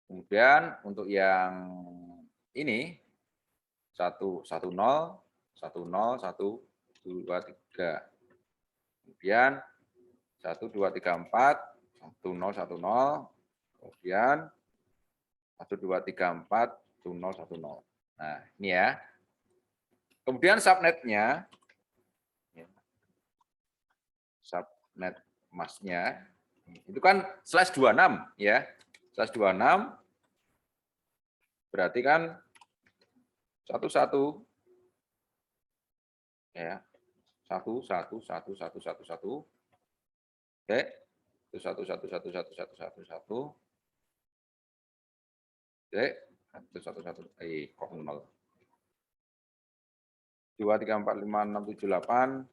Speaker 1: Kemudian untuk yang ini 1, 1, 0, 1, 0, 1, 2, 3. Kemudian 1, 2, 3, 4, 1, 0, 1, 0. Kemudian 1, 2, 3, 4, 1, 0, 1, 0. Nah, ini ya. Kemudian subnetnya, subnet masknya, itu kan /26 ya. /26 berarti kan 11 ya. 1, 1, 1, 1, 1, 1. Oke. 1, 1, 1, 1, 1, 1, 1. Oke. 1, 1, 1. Kok 0. 2, 3, 4, 5, 6, 7, 8.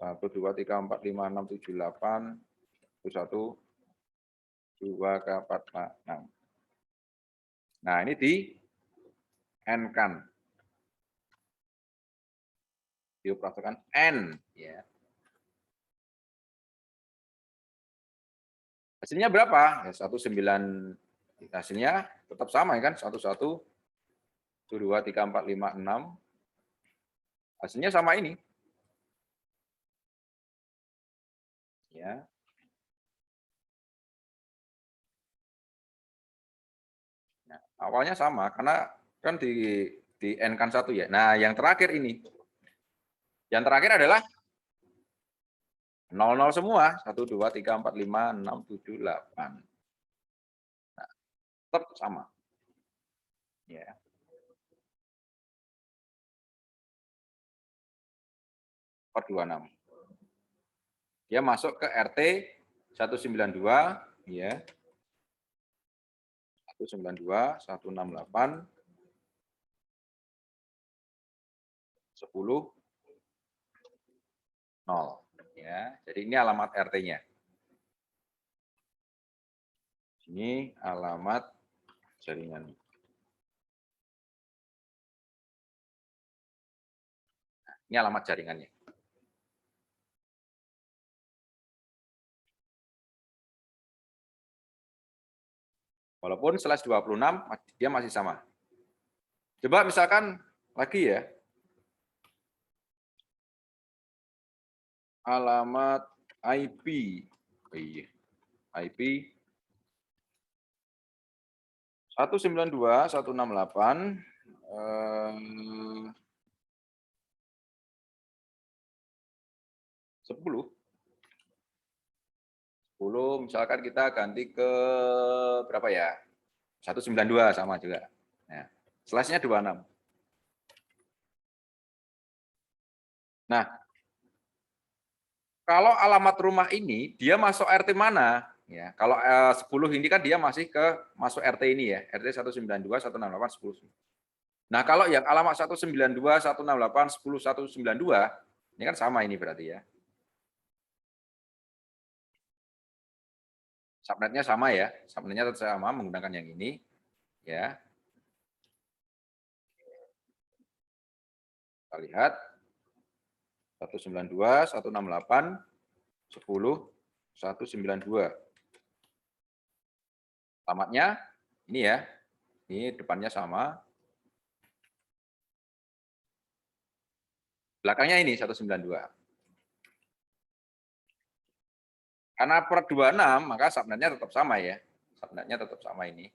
Speaker 1: 1, 2, 3, 4, 5, 6, 7, 8. 1, 2, 4, 5, 6. Nah, ini di n-kan. Dioperasikan n. Ya. Hasilnya berapa? Ya, 19, hasilnya tetap sama ya kan? 11, 1, 2, 3, 4, 5, 6. Hasilnya sama ini. Ya. Nah, awalnya sama karena kan di N kan 1 ya. Nah, yang terakhir ini. Yang terakhir adalah 00 semua. 1, 2, 3, 4, 5, 6, 7, 8. Nah, tetap sama. Ya. Per 26. Dia masuk ke RT 192 ya. 192, 168, 10, 0 ya. Jadi ini alamat RT-nya. Ini alamat jaringan. Ini alamat jaringannya. Walaupun slash 26 dia masih sama. Coba misalkan lagi ya. Alamat IP. Oh iya. IP 192, 168 10. 10 misalkan kita ganti ke berapa ya? 192 sama juga. Nah, slash-nya 26. Nah, kalau alamat rumah ini dia masuk RT mana? Ya, kalau 10 ini kan dia masih masuk RT ini ya, RT 192, 168, 10. Nah, kalau yang alamat 192, 168, 10, 192, ini kan sama ini berarti ya. Subnetnya sama ya, subnetnya tetap sama menggunakan yang ini ya. Kita lihat 192, 168, 10, 192. Alamatnya ini ya, ini depannya sama. Belakangnya ini 192. Karena per 26, maka subnetnya tetap sama ya. Subnetnya tetap sama ini.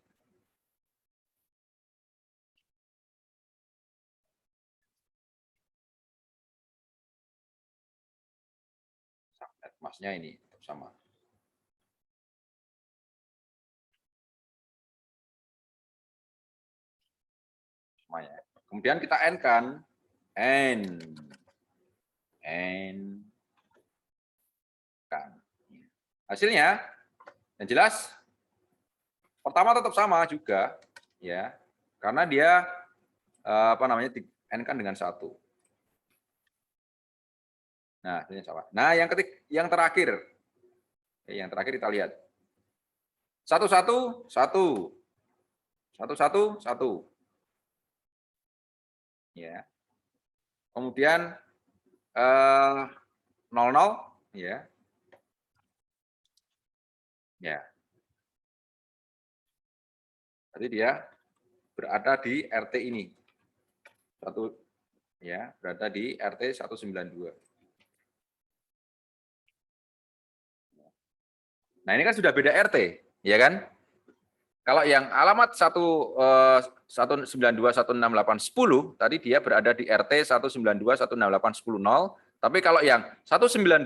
Speaker 1: Subnet masnya ini tetap sama. Sama ya. Kemudian kita N kan. N kan. Hasilnya yang jelas pertama tetap sama juga ya. Karena dia apa namanya di N kan dengan 1. Nah, ini sama. Nah, yang terakhir. Yang terakhir kita lihat. 1, 1, 1. 1, 1, 1. Ya. Kemudian 00 ya. Ya. Jadi dia berada di RT ini. Satu ya, berada di RT 192. Nah, ini kan sudah beda RT, ya kan? Kalau yang alamat 192, 168, 10 tadi dia berada di RT 192, 168, 10, 0. Tapi kalau yang 192,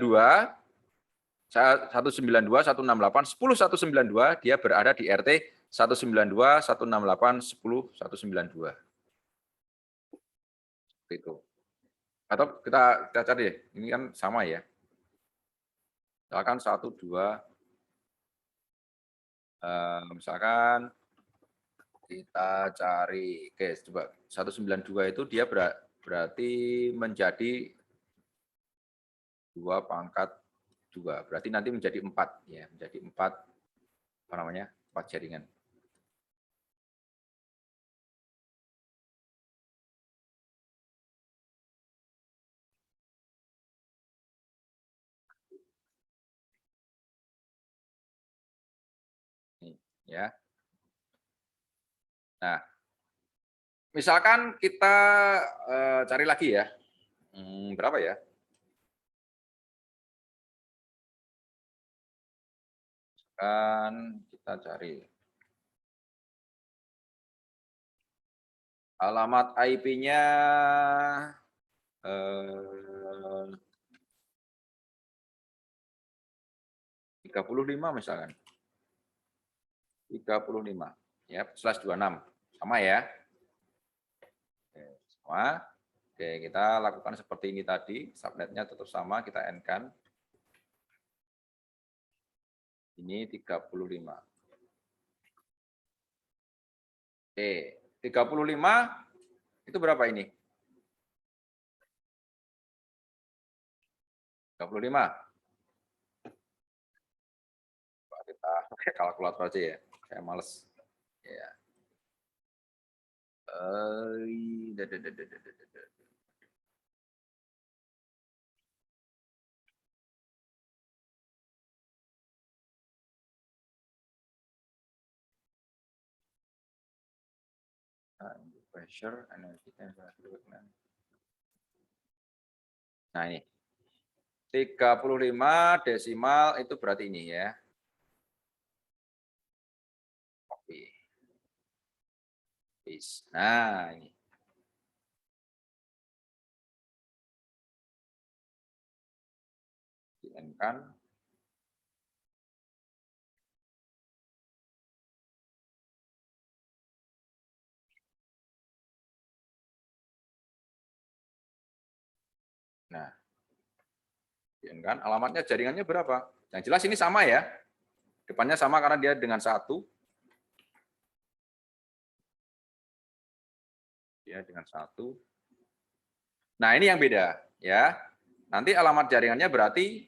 Speaker 1: 192, 168, 10, 192 dia berada di RT 192, 168, 10, 192. Itu. Atau kita cari deh, ini kan sama ya. Misalkan 1, 2, misalkan kita cari, oke coba 192 itu dia berarti menjadi 2 pangkat 2. Berarti nanti menjadi 4 ya, menjadi 4 apa namanya? 4 jaringan. Ya. Nah, misalkan kita cari lagi ya. Berapa ya? Kan kita cari alamat IP-nya 35 misalkan. 35 ya, /26. Sama ya. Oke, sama. Oke, kita lakukan seperti ini tadi, subnetnya tetap sama, kita N-kan. Ini 35. Oke, 35 itu berapa ini? 35. Kita pakai kalkulator aja ya. Saya males. Ya. Pressure, energi, temperature. Nah ini. 35 desimal itu berarti ini ya. Oke. Nah, ini. Kan. Nah, kan alamatnya jaringannya berapa? Yang jelas ini sama ya. Depannya sama karena dia dengan 1. Ya, dengan 1. Nah, ini yang beda ya. Nanti alamat jaringannya berarti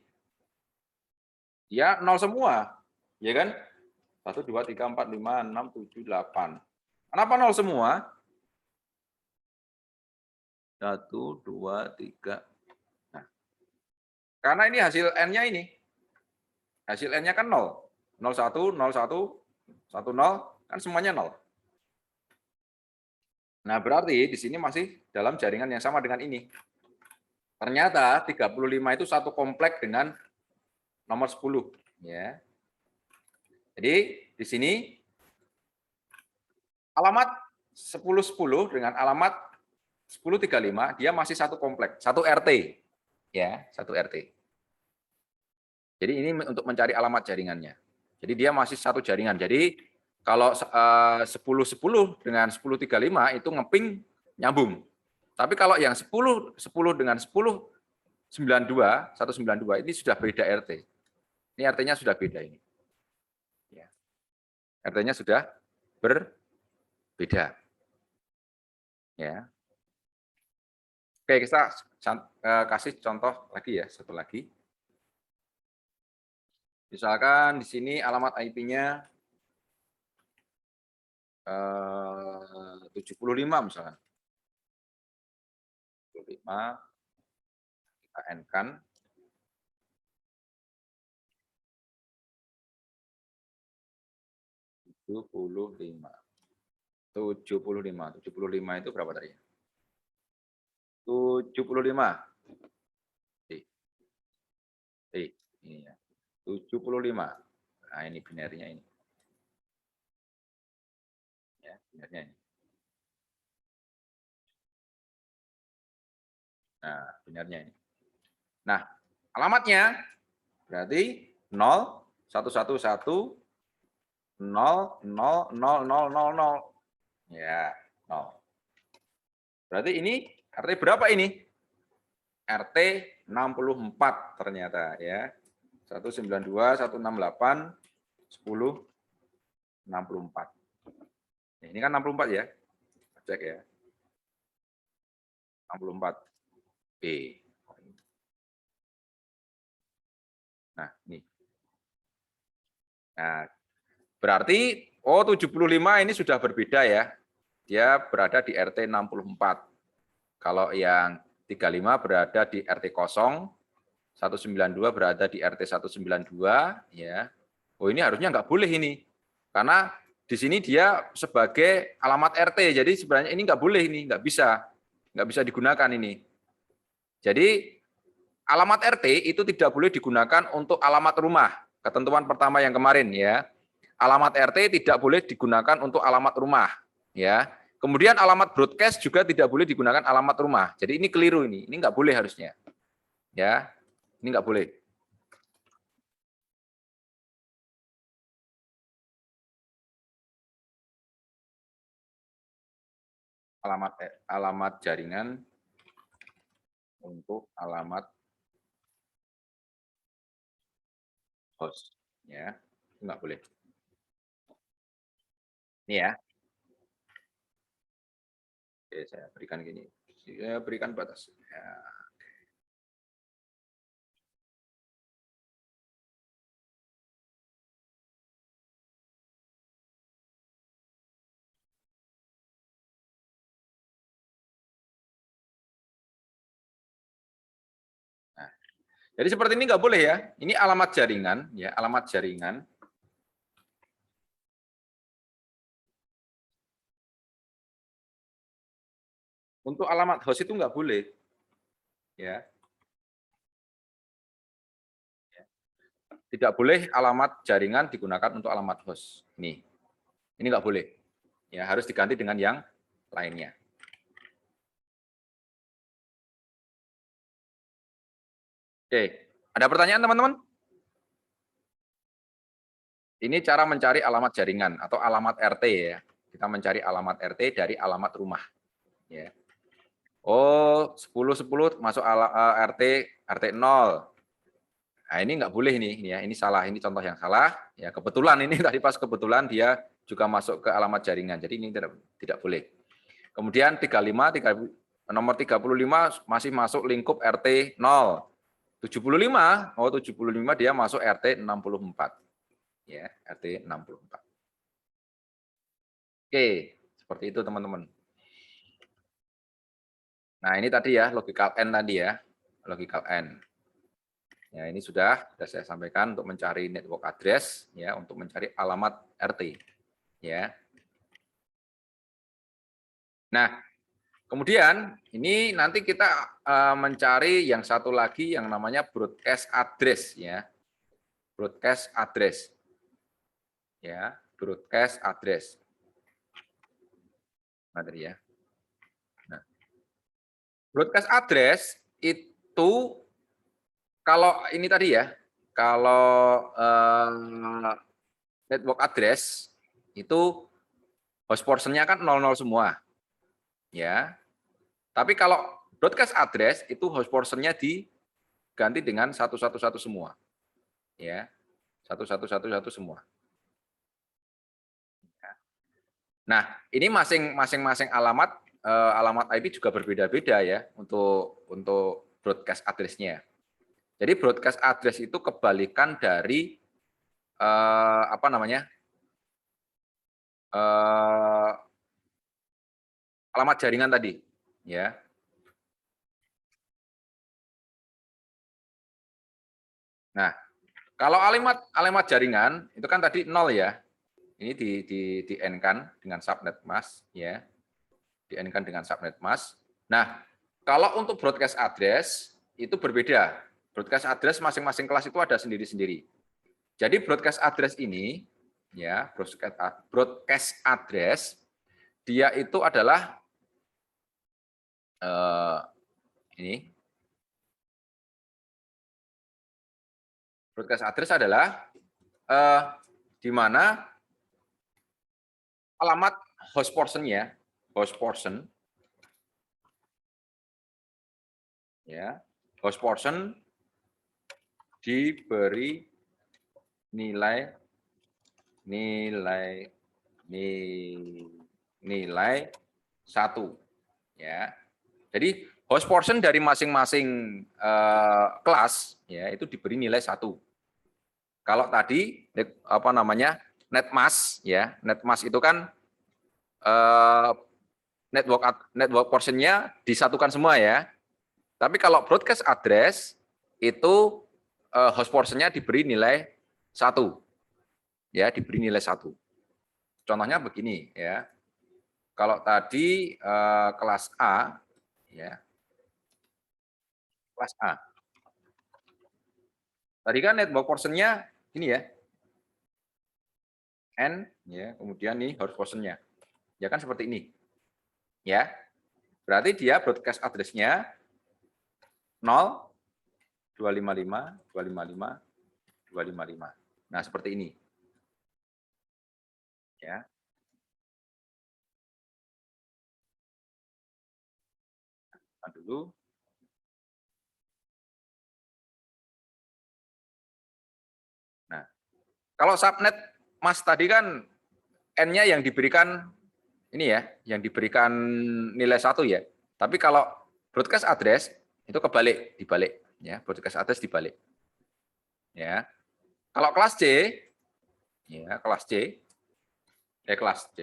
Speaker 1: ya 0 semua. Ya kan? 1 2 3 4 5 6 7 8. Kenapa 0 semua? 1 2 3. Nah, karena ini hasil N-nya ini. Hasil N-nya kan 0. 01 01 10 kan semuanya 0. Nah, berarti di sini masih dalam jaringan yang sama dengan ini. Ternyata 35 itu satu komplek dengan nomor 10 ya. Jadi di sini alamat 1010 dengan alamat 1035 dia masih satu komplek, satu RT ya, satu RT. Jadi ini untuk mencari alamat jaringannya. Jadi dia masih satu jaringan. Jadi kalau 1010 dengan 1035 itu ngeping nyambung. Tapi kalau yang 10 dengan 1092, 192 ini sudah beda RT. Ini RT-nya sudah beda ini. Ya. RT-nya sudah berbeda. Ya. Oke, kita kasih contoh lagi ya, satu lagi. Misalkan di sini alamat IP-nya 75 misalkan. 75 kita N-kan. 75 itu berapa tadi? 75. Ini ya. 75. Nah, ini binernya ini. Ya, binernya ini. Nah, binernya ini. Nah, alamatnya berarti 0 111 0 0 0 0 0 0. Ya, 0. Berarti ini RT berapa ini? RT 64 ternyata ya. 192 168 10 64. Ini kan 64 ya. Cek ya. 64 B. Nah, ini. Nah, berarti 75 ini sudah berbeda ya. Dia berada di RT 64. Kalau yang 35 berada di RT 0, 192 berada di RT 192 ya. Oh, ini harusnya nggak boleh ini. Karena di sini dia sebagai alamat RT, jadi sebenarnya ini nggak boleh, ini nggak bisa digunakan ini. Jadi alamat RT itu tidak boleh digunakan untuk alamat rumah. Ketentuan pertama yang kemarin ya. Alamat RT tidak boleh digunakan untuk alamat rumah, ya. Kemudian alamat broadcast juga tidak boleh digunakan alamat rumah. Jadi ini keliru ini nggak boleh harusnya, ya. Ini nggak boleh. Alamat jaringan untuk alamat host, ya. Itu nggak boleh. Ini ya. Oke, saya berikan gini. Saya berikan batas. Ya. Nah, jadi seperti ini nggak boleh ya. Ini alamat jaringan, ya, alamat jaringan. Untuk alamat host itu nggak boleh, ya. Tidak boleh alamat jaringan digunakan untuk alamat host. Ini nggak boleh. Ya, harus diganti dengan yang lainnya. Oke, ada pertanyaan teman-teman? Ini cara mencari alamat jaringan atau alamat RT ya. Kita mencari alamat RT dari alamat rumah. Ya. Oh, 10 masuk RT 0. Nah, ini nggak boleh nih, ya. Ini salah, ini contoh yang salah. Ya, kebetulan ini tadi pas kebetulan dia juga masuk ke alamat jaringan. Jadi ini tidak boleh. Kemudian 35, nomor 35 masih masuk lingkup RT 0. 75, 75 dia masuk RT 64. Ya, RT 64. Oke, seperti itu teman-teman. Nah, ini tadi ya logical N tadi ya. Logical N. Ya, ini sudah saya sampaikan untuk mencari network address ya, untuk mencari alamat RT ya. Nah, kemudian ini nanti kita mencari yang satu lagi yang namanya broadcast address ya. Broadcast address. Ya, broadcast address. Materi ya. Nah, broadcast address itu kalau ini tadi ya, kalau network address itu host portionnya kan 00 semua. Ya. Tapi kalau broadcast address itu host portionnya diganti dengan 111 semua. Ya. 1111 semua. Nah, ini masing-masing alamat IP juga berbeda-beda ya untuk broadcast address-nya. Jadi broadcast address itu kebalikan dari apa namanya? Alamat jaringan tadi, ya. Nah, kalau alamat jaringan itu kan tadi 0 ya. Ini di N-kan dengan subnet mask ya. Di N-kan dengan subnet mask. Nah, kalau untuk broadcast address itu berbeda. Broadcast address masing-masing kelas itu ada sendiri-sendiri. Jadi broadcast address ini ya, broadcast address dia itu adalah ini. Broadcast address adalah di mana alamat host portion-nya, host portion ya, host portion diberi nilai 1 ya. Jadi host portion dari masing-masing kelas ya itu diberi nilai 1. Kalau tadi apa namanya netmask ya, netmask itu kan network portionnya disatukan semua ya. Tapi kalau broadcast address itu host portionnya diberi nilai 1. Ya, diberi nilai 1. contohnya begini ya. Kalau tadi kelas A, ya, kelas A. Tadi kan network portion-nya ini ya, N, ya, kemudian nih host portion-nya. Ya kan seperti ini. Ya, berarti dia broadcast address-nya 0, 255, 255, 255. Nah, seperti ini. Ya. Dulu. Nah, kalau subnet Mas tadi kan N-nya yang diberikan ini ya, yang diberikan nilai 1 ya. Tapi kalau broadcast address itu kebalik, dibalik ya, broadcast address dibalik. Ya. Kalau kelas C ya, kelas C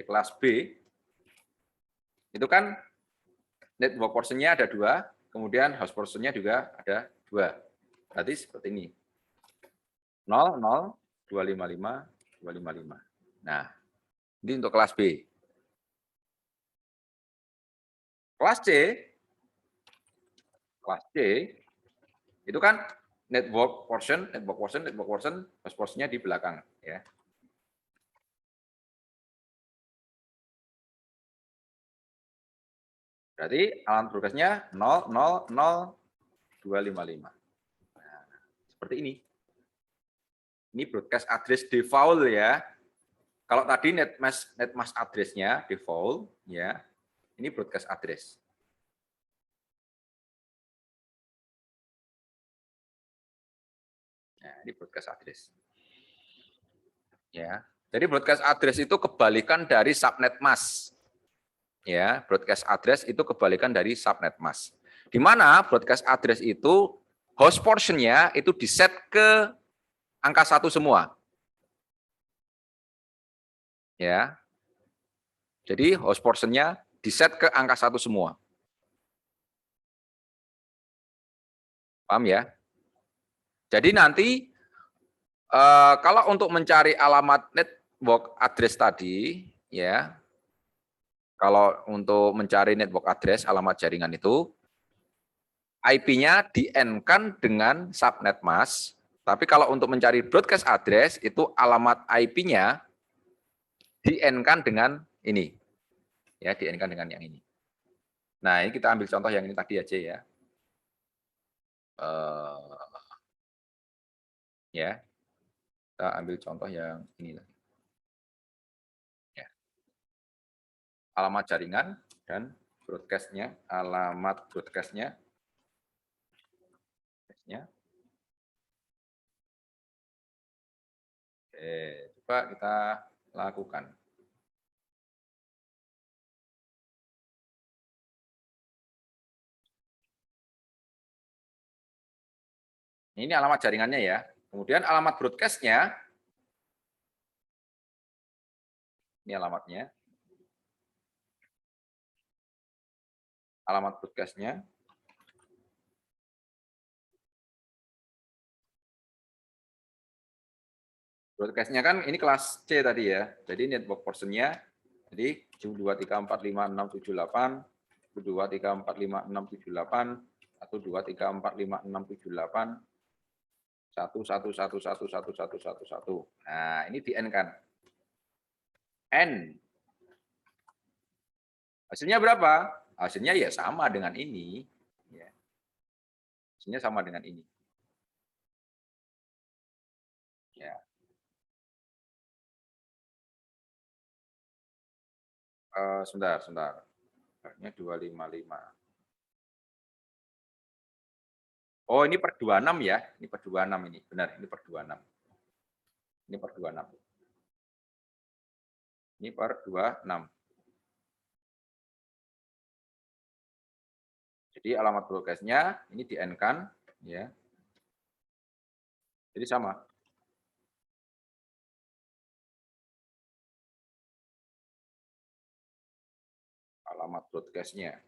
Speaker 1: kelas B itu kan network portion-nya ada 2, kemudian host portion-nya juga ada 2. Berarti seperti ini. 0, 0, 255, 255. Nah, ini untuk kelas B. Kelas C itu kan network portion, host portion-nya di belakang ya. Berarti alamat broadcast-nya 0, 0, 0, 255. Nah, seperti ini. Ini broadcast address default ya. Kalau tadi netmask address-nya default ya. Ini broadcast address. Nah, ini broadcast address. Ya. Jadi broadcast address itu kebalikan dari subnet mask. Ya, broadcast address itu kebalikan dari subnet mask. Di mana broadcast address itu host portion-nya itu diset ke angka 1 semua. Ya. Jadi host portion-nya diset ke angka 1 semua. Paham ya? Jadi nanti kalau untuk mencari alamat network address tadi, ya, kalau untuk mencari network address alamat jaringan itu, IP-nya di-N-kan dengan subnet mask. Tapi kalau untuk mencari broadcast address itu alamat IP-nya di-N-kan dengan ini, ya, di-N-kan dengan yang ini. Nah, ini kita ambil contoh yang ini tadi aja ya. Ya, kita ambil contoh yang ini lagi. Ya. Alamat jaringan dan broadcast-nya, alamat broadcast-nya. Oke, coba kita lakukan. Ini alamat jaringannya ya. Kemudian alamat broadcast-nya, ini alamatnya. Alamat broadcast-nya. Broadcast-nya kan ini kelas C tadi ya. Jadi network portion-nya, jadi 123456678, 123456678, 123456678, 111111111. Nah, ini di N kan. N. Hasilnya berapa? Hasilnya ya sama dengan ini. Ya. Hasilnya sama dengan ini. Ya. Sebentar. Ini 255. Oh, ini per 26 ya. Ini per 26 ini. Benar, ini per 26. Ini per 26. Ini per 26. Jadi alamat broadcast-nya ini di-N-kan ya. Jadi sama. Alamat broadcast-nya.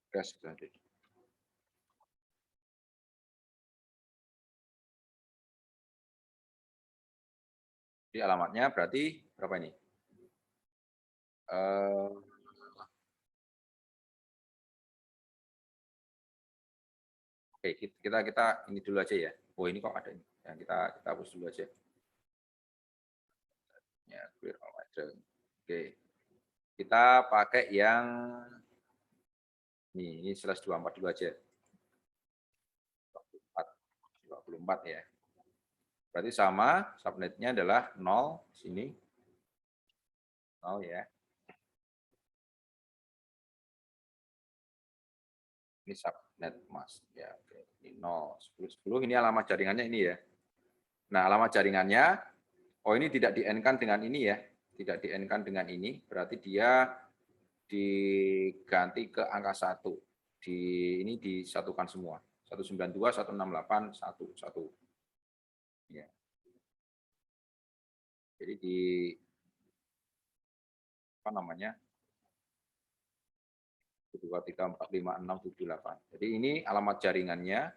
Speaker 1: Broadcast tadi. Jadi alamatnya berarti berapa ini? Oke, kita ini dulu aja ya. Oh, ini kok ada ini. Ya, kita hapus dulu aja. Ya, clear all address. Oke. Kita pakai yang ini /242 dulu aja. 24 ya. Berarti sama, subnetnya adalah 0 sini. 0 ya. Ini subnet Mas. Ya, oke. Ini 0, 10, 10. Ini alamat jaringannya ini ya. Nah, alamat jaringannya, oh ini tidak di-N-kan dengan ini ya. Tidak di-N-kan dengan ini, berarti dia diganti ke angka 1. Ini disatukan semua. 192, 168, 11. Ya. Jadi di apa namanya? 2, 3, 4, 5, 6, 7, 8. Jadi ini alamat jaringannya.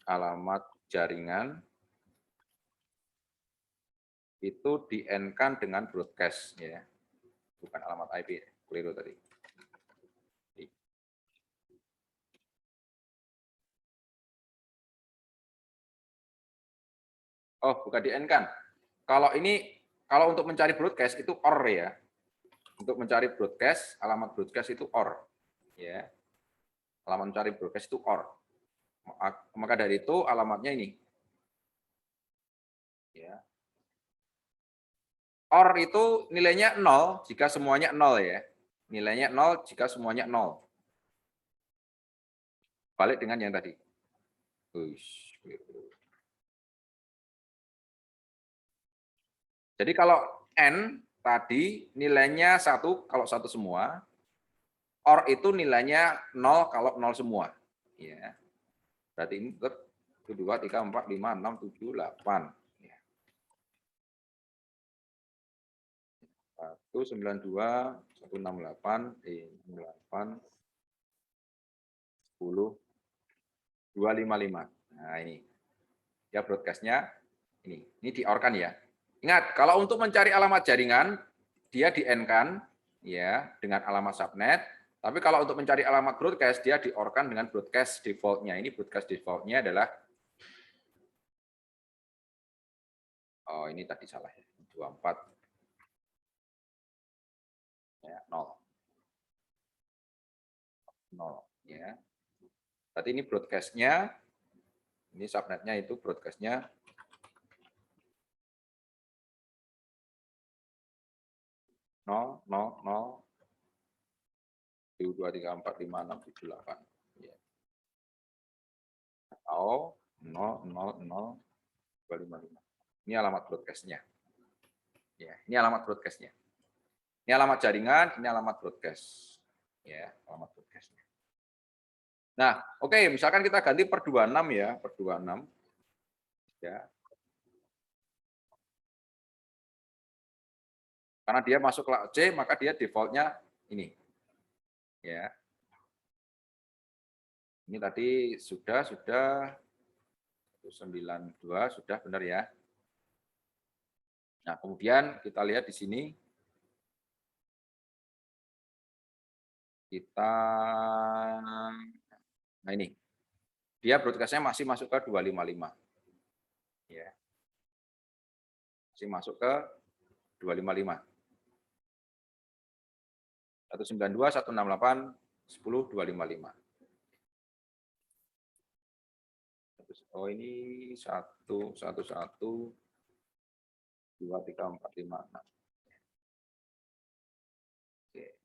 Speaker 1: Alamat jaringan itu di-N-kan dengan broadcast ya. Bukan alamat IP, keliru tadi. Oh, bukan di-N-kan. Kalau untuk mencari broadcast itu OR ya. Untuk mencari broadcast, alamat broadcast itu OR. Ya. Alamat mencari broadcast itu OR. Maka dari itu alamatnya ini. Ya. OR itu nilainya 0 jika semuanya 0 ya. Nilainya 0 jika semuanya 0. Balik dengan yang tadi. Jadi kalau N tadi nilainya 1 kalau 1 semua, OR itu nilainya 0 kalau 0 semua. Ya. Berarti ini 1, 2, 3, 4, 5, 6, 7, 8. 192, 168, 8, 10, 255. Nah ini, ya broadcastnya ini di-OR-kan ya. Ingat, kalau untuk mencari alamat jaringan, dia di-N-kan ya dengan alamat subnet. Tapi kalau untuk mencari alamat broadcast, dia di-OR-kan dengan broadcast default-nya. Ini broadcast default-nya adalah, oh ini tadi salah ya, 24. Ya, 0. 0 ya. Berarti ini broadcast-nya, ini subnetnya itu broadcast-nya 0, 0, 0, 1, 2, 3, 4, 5, 6, 7, 8. Ya. Atau 0, 0, 0, 2, 5, 5. Ini alamat broadcast-nya. Ya, ini alamat broadcast-nya. Ini alamat jaringan, ini alamat broadcast. Ya, alamat broadcast-nya. Nah, oke, misalkan kita ganti per 26 ya, per 26. Ya. Karena dia masuk ke C, maka dia default-nya ini. Ya. Ini tadi sudah 192 sudah benar ya. Nah, kemudian kita lihat di sini nah ini. Dia broadcast-nya masih masuk ke 255. Ya. Masih masuk ke 255. 192, 168, 10, 255. Oh ini 1, 1, 1, 2, 3, 4, 5, 6. Oke.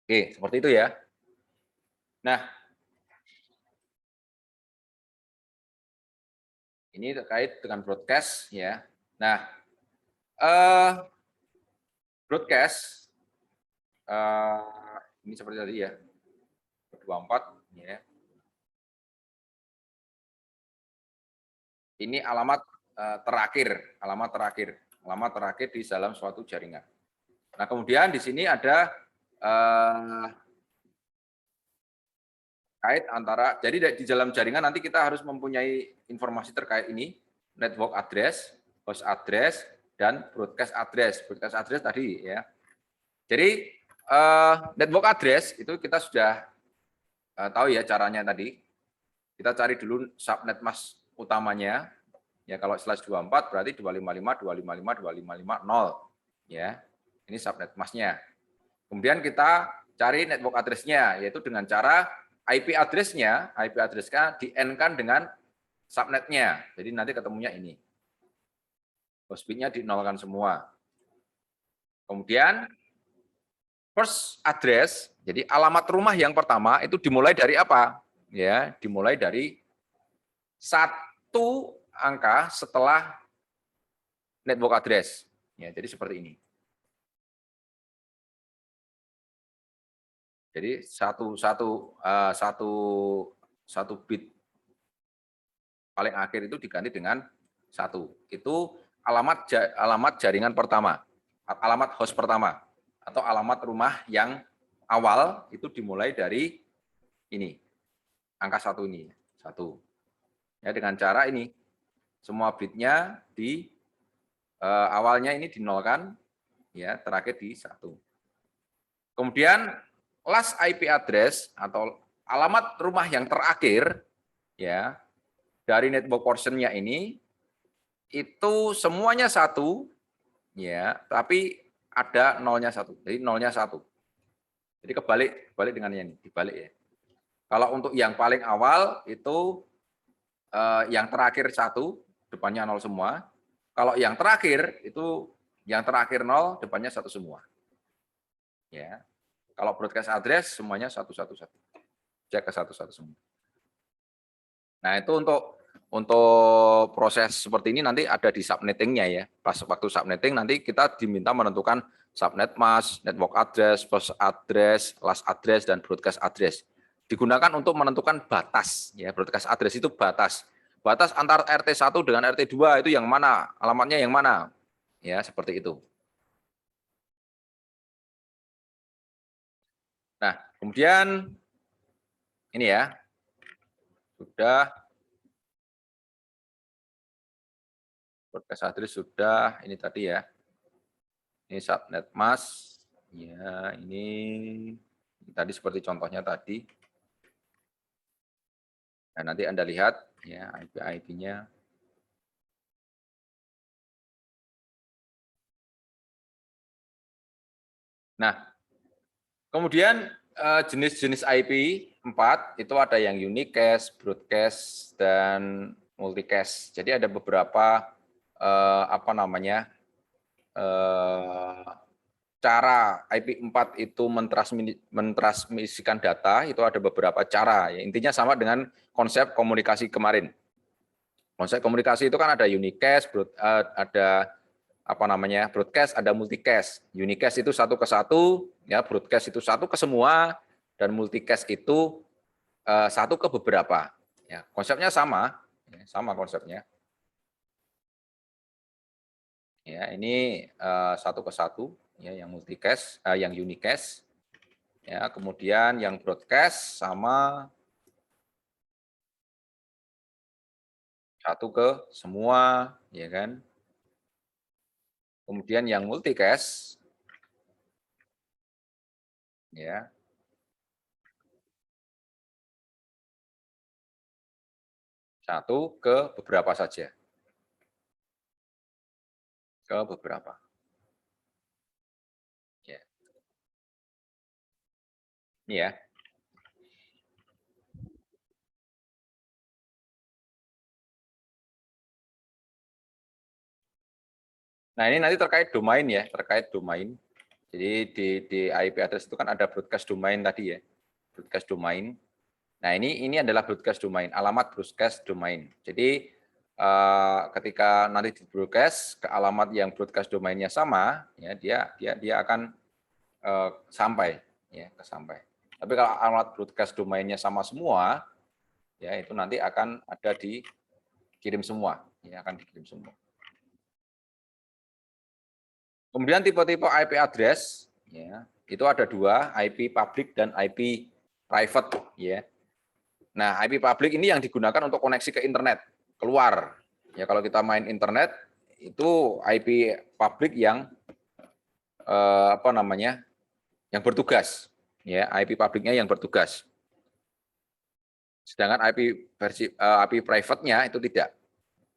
Speaker 1: Oke, seperti itu ya. Nah, ini terkait dengan broadcast ya. Nah, broadcast ini seperti tadi ya. 24 ya. Ini alamat terakhir di dalam suatu jaringan. Nah, kemudian di sini ada Kait antara, jadi di dalam jaringan nanti kita harus mempunyai informasi terkait ini, network address, host address, dan broadcast address. Broadcast address tadi ya. Jadi network address itu kita sudah tahu ya caranya tadi. Kita cari dulu subnet mask utamanya. Ya kalau /24 berarti 255.255.255.0 ya. Ini subnet masknya. Kemudian kita cari network address-nya, yaitu dengan cara IP address-nya di N-kan dengan subnet-nya. Jadi nanti ketemunya ini. Host bit-nya dinolkan semua. Kemudian first address, jadi alamat rumah yang pertama itu dimulai dari apa? Ya, dimulai dari 1 angka setelah network address. Ya, jadi seperti ini. Jadi satu bit paling akhir itu diganti dengan 1. Itu alamat jaringan pertama, alamat host pertama, atau alamat rumah yang awal itu dimulai dari ini, angka 1 ini, 1. Ya, dengan cara ini, semua bitnya di awalnya ini dinolkan, ya terakhir di 1. Kemudian last IP address atau alamat rumah yang terakhir, ya dari network portion-nya ini itu semuanya 1, ya, tapi ada nolnya 1. Jadi nolnya 1. Jadi kebalik dengan ini, dibalik ya. Kalau untuk yang paling awal itu yang terakhir 1, depannya 0 semua. Kalau yang terakhir itu yang terakhir 0, depannya 1 semua. Ya. Kalau broadcast address semuanya 111. Cek ke 11 semua. Nah, itu untuk proses seperti ini nanti ada di subnetting-nya ya. Pas waktu subnetting nanti kita diminta menentukan subnet mask, network address, first address, last address, dan broadcast address. Digunakan untuk menentukan batas ya. Broadcast address itu batas. Batas antara RT1 dengan RT2 itu yang mana? Alamatnya yang mana? Ya, seperti itu. Nah, kemudian ini ya. Sudah broadcast address sudah, ini tadi ya. Ini subnet mask. Ya, ini tadi seperti contohnya tadi. Nah, nanti Anda lihat ya IP-nya. Nah, kemudian jenis-jenis IP 4 itu ada yang unicast, broadcast, dan multicast. Jadi ada beberapa cara IP4 itu mentransmisikan data, itu ada beberapa cara. Ya, intinya sama dengan konsep komunikasi kemarin. Konsep komunikasi itu kan ada unicast, ada broadcast, ada multicast. Unicast itu 1 ke 1, ya, broadcast itu 1 ke semua, dan multicast itu 1 ke beberapa. Ya, konsepnya sama, ya, sama konsepnya. Ya, ini 1 ke 1, ya, yang multicast, yang unicast. Ya, kemudian yang broadcast sama 1 ke semua, ya kan. Kemudian yang multicast, ya, 1 ke beberapa saja. Ke beberapa. Ya. Ini ya. Nah, ini nanti terkait domain ya, terkait domain. Jadi di IP address itu kan ada broadcast domain tadi ya, broadcast domain. Nah, ini adalah broadcast domain, alamat broadcast domain. Jadi ketika nanti di broadcast ke alamat yang broadcast domainnya sama, ya dia akan sampai ya, ke sampai. Tapi kalau alamat broadcast domainnya sama semua, ya itu nanti akan ada dikirim semua, ya akan dikirim semua. Kemudian tipe-tipe IP address, ya, itu ada 2, IP public dan IP private, ya. Nah, IP public ini yang digunakan untuk koneksi ke internet, keluar. Ya, kalau kita main internet, itu IP public yang apa namanya, yang bertugas. Ya, IP publiknya yang bertugas. Sedangkan IP versi IP private-nya itu tidak.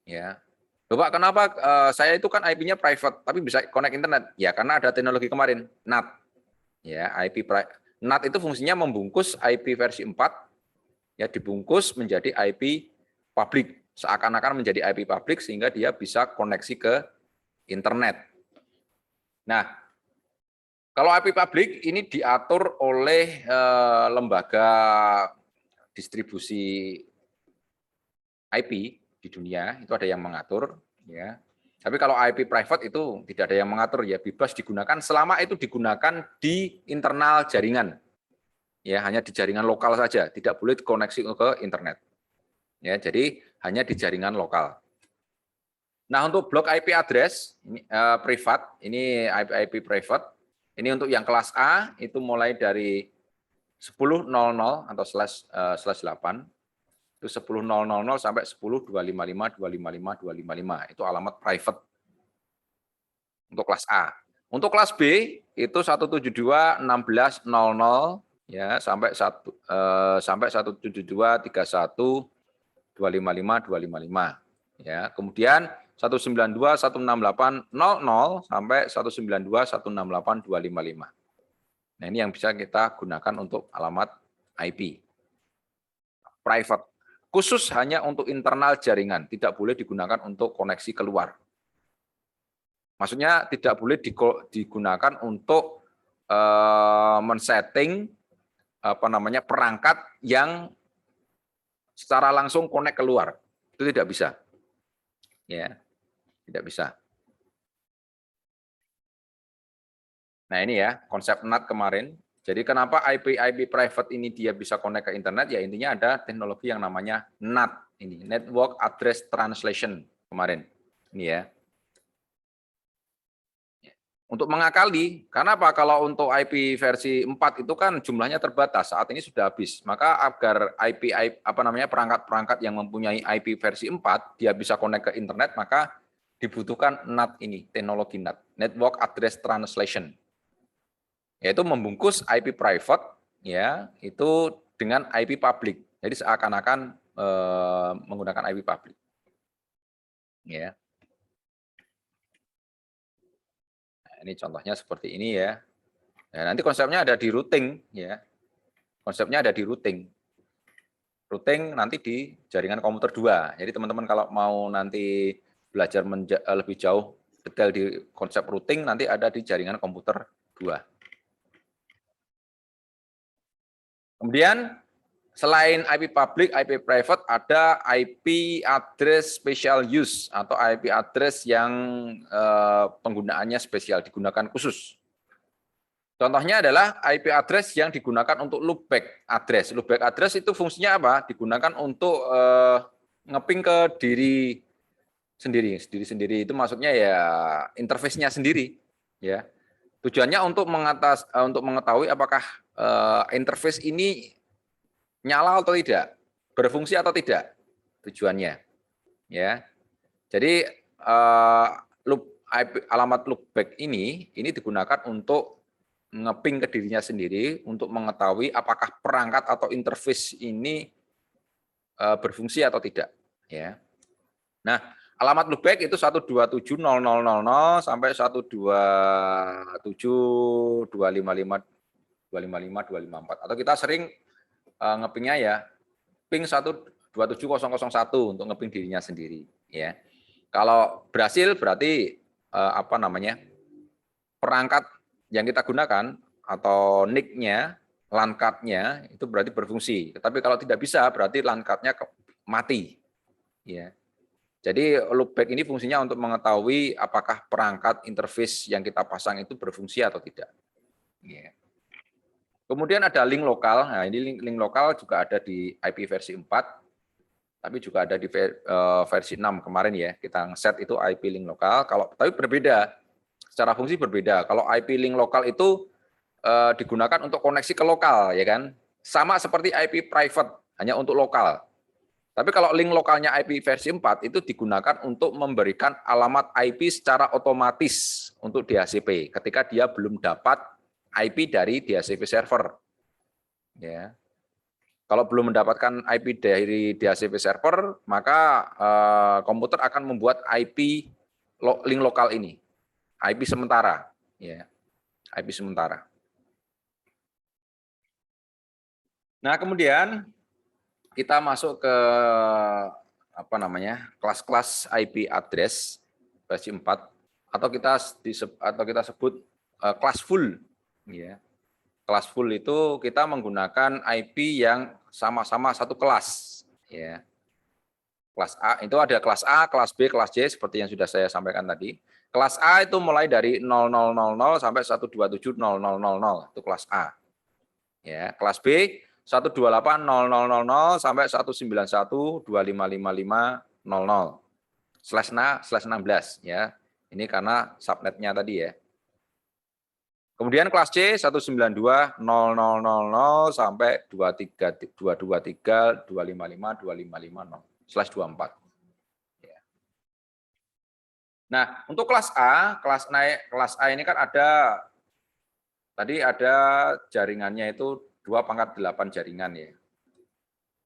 Speaker 1: Ya, Bapak, kenapa saya itu kan IP-nya private, tapi bisa connect internet? Ya, karena ada teknologi kemarin, NAT. Ya, NAT itu fungsinya membungkus IP versi 4, ya dibungkus menjadi IP publik, seakan-akan menjadi IP publik sehingga dia bisa koneksi ke internet. Nah, kalau IP publik ini diatur oleh lembaga distribusi IP di dunia, itu ada yang mengatur, ya. Tapi kalau IP private itu tidak ada yang mengatur, ya bebas digunakan selama itu digunakan di internal jaringan. Ya, hanya di jaringan lokal saja, tidak boleh dikoneksi ke internet. Ya, jadi hanya di jaringan lokal. Nah, untuk blok IP address ini privat, ini IP private. Ini untuk yang kelas A itu mulai dari 10.00 atau /8 itu 10.000 sampai 10.255.255.255 itu alamat private untuk kelas A. Untuk kelas B itu 172.16.00 ya sampai 172.31.255.255 ya. Kemudian 192.168.00 sampai 192.168.255. Nah, ini yang bisa kita gunakan untuk alamat IP private. Khusus hanya untuk internal jaringan, tidak boleh digunakan untuk koneksi keluar. Maksudnya tidak boleh digunakan untuk men-setting perangkat yang secara langsung connect keluar. Itu tidak bisa. Ya, tidak bisa. Nah, ini ya konsep NAT kemarin. Jadi kenapa IP private ini dia bisa connect ke internet? Ya intinya ada teknologi yang namanya NAT ini, Network Address Translation kemarin. Ini ya. Untuk mengakali, karena apa? Kalau untuk IP versi 4 itu kan jumlahnya terbatas, saat ini sudah habis. Maka agar perangkat-perangkat yang mempunyai IP versi 4 dia bisa connect ke internet, maka dibutuhkan NAT ini, teknologi NAT, Network Address Translation. Yaitu membungkus IP private ya, itu dengan IP public. Jadi seakan-akan menggunakan IP public. Ya. Ini contohnya seperti ini ya. Nah, nanti konsepnya ada di routing ya. Konsepnya ada di routing. Routing nanti di jaringan komputer 2. Jadi teman-teman kalau mau nanti belajar lebih jauh detail di konsep routing nanti ada di jaringan komputer 2. Kemudian selain IP public, IP private ada IP address special use atau IP address yang penggunaannya spesial, digunakan khusus. Contohnya adalah IP address yang digunakan untuk loopback address. Loopback address itu fungsinya apa? Digunakan untuk ngeping ke diri sendiri itu maksudnya ya interface-nya sendiri, ya. Tujuannya untuk mengetahui apakah interface ini nyala atau tidak, berfungsi atau tidak, tujuannya, ya. Jadi alamat loopback ini digunakan untuk ngeping ke dirinya sendiri untuk mengetahui apakah perangkat atau interface ini berfungsi atau tidak. Ya. Nah, alamat loopback itu 127.0000 sampai 127.255.255.254 atau kita sering ngepingnya ya ping 127.001 untuk ngeping dirinya sendiri. Ya. Kalau berhasil berarti perangkat yang kita gunakan atau NIC-nya, LAN card-nya itu berarti berfungsi. Tetapi kalau tidak bisa berarti LAN card-nya mati. Ya. Jadi loopback ini fungsinya untuk mengetahui apakah perangkat interface yang kita pasang itu berfungsi atau tidak. Ya. Kemudian ada link lokal. Nah, ini link lokal juga ada di IP versi 4, tapi juga ada di versi 6 kemarin ya. Kita nge-set itu IP link lokal. Tapi berbeda. Secara fungsi berbeda. Kalau IP link lokal itu digunakan untuk koneksi ke lokal, ya kan? Sama seperti IP private. hanya untuk lokal. Tapi kalau link lokalnya IP versi 4 itu digunakan untuk memberikan alamat IP secara otomatis untuk DHCP ketika dia belum dapat IP dari DHCP server. Ya. Kalau belum mendapatkan IP dari DHCP server, maka komputer akan membuat IP link lokal ini, IP sementara, ya, IP sementara. Nah, kemudian kita masuk ke kelas-kelas IP address versi 4 atau kita sebut kelas full, ya. Kelas full itu kita menggunakan IP yang sama-sama satu kelas, ya. Kelas A itu ada kelas A, kelas B, kelas C seperti yang sudah saya sampaikan tadi. Kelas A itu mulai dari 0000 sampai 127.0000 itu kelas A. Ya, kelas B 128.0000 sampai 191.2555.00 /16 ya. Ini karena subnetnya tadi ya. Kemudian kelas C 192.0000 sampai 223.255.255.0/24. Ya. Nah, untuk kelas A, kelas A ini kan tadi ada jaringannya itu 2/8 jaringan ya.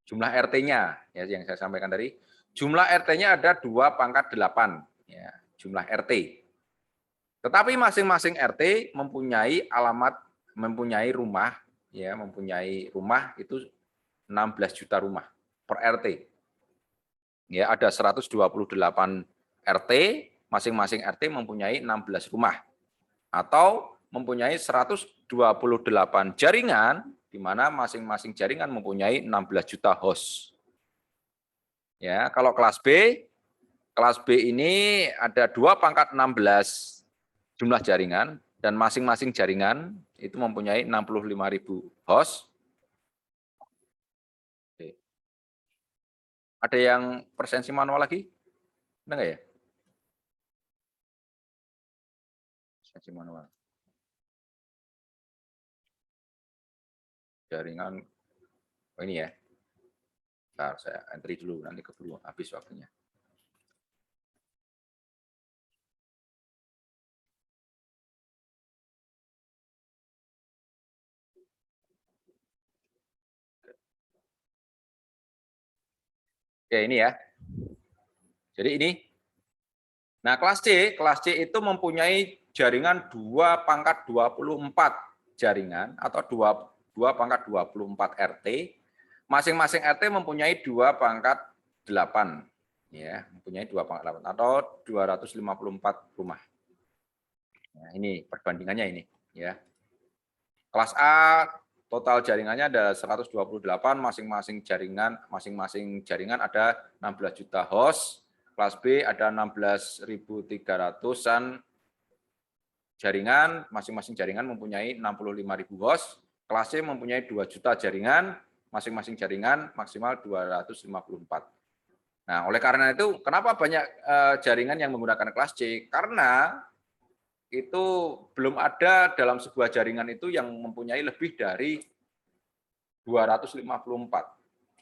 Speaker 1: Jumlah RT-nya ya yang saya sampaikan tadi, jumlah RT-nya ada 2/8 ya, jumlah RT. Tetapi masing-masing RT mempunyai rumah ya, mempunyai rumah itu 16 juta rumah per RT. Ya, ada 128 RT, masing-masing RT mempunyai 16 rumah atau mempunyai 128 jaringan di mana masing-masing jaringan mempunyai 16 juta host. Ya, kalau kelas B ini ada 2/16 jumlah jaringan dan masing-masing jaringan itu mempunyai 65.000 host. Oke. Ada yang presensi manual lagi? Ada nggak ya? Presensi manual. Jaringan, oh ini ya. Bentar, saya entry dulu, nanti keburu habis waktunya. Oke, ini ya. Jadi ini. Nah, kelas C itu mempunyai jaringan 2/24 jaringan atau 2/24 RT. Masing-masing RT mempunyai 2/8 ya, mempunyai 2/8 atau 254 rumah. Nah, ini perbandingannya ini ya. Kelas A total jaringannya ada 128, masing-masing jaringan ada 16 juta host. Kelas B ada 16.300-an jaringan, masing-masing jaringan mempunyai 65.000 host. Kelas C mempunyai 2 juta jaringan, masing-masing jaringan maksimal 254. Nah, oleh karena itu, kenapa banyak jaringan yang menggunakan kelas C? Karena itu belum ada dalam sebuah jaringan itu yang mempunyai lebih dari 254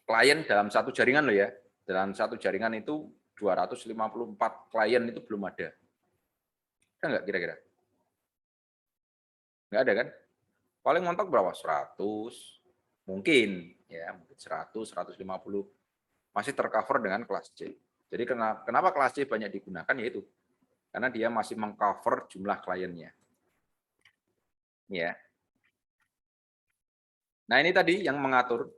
Speaker 1: klien dalam satu jaringan loh ya. Dalam satu jaringan itu 254 klien itu belum ada. Ada nggak kira-kira? Nggak ada kan? Paling mentok berapa? 100, mungkin ya, mungkin 100, 150 masih tercover dengan kelas C. Jadi kenapa kelas C banyak digunakan yaitu karena dia masih mengcover jumlah kliennya. Ya. Nah, ini tadi yang mengatur.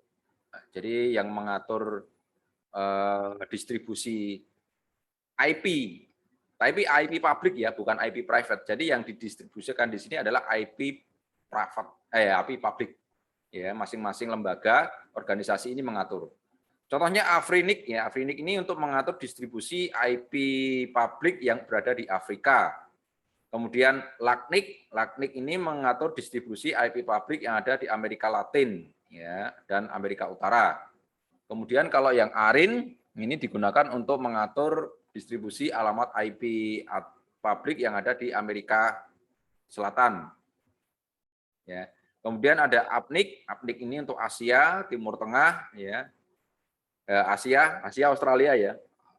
Speaker 1: Jadi yang mengatur distribusi IP. Tapi IP publik ya, bukan IP private. Jadi yang didistribusikan di sini adalah IP IP publik. Ya, masing-masing lembaga, organisasi ini mengatur. Contohnya Afrinik ya, Afrinik ini untuk mengatur distribusi IP publik yang berada di Afrika. Kemudian LACNIC ini mengatur distribusi IP publik yang ada di Amerika Latin ya dan Amerika Utara. Kemudian kalau yang ARIN ini digunakan untuk mengatur distribusi alamat IP publik yang ada di Amerika Selatan. Ya. Kemudian ada APNIC ini untuk Asia, Timur Tengah ya. Asia, Australia ya.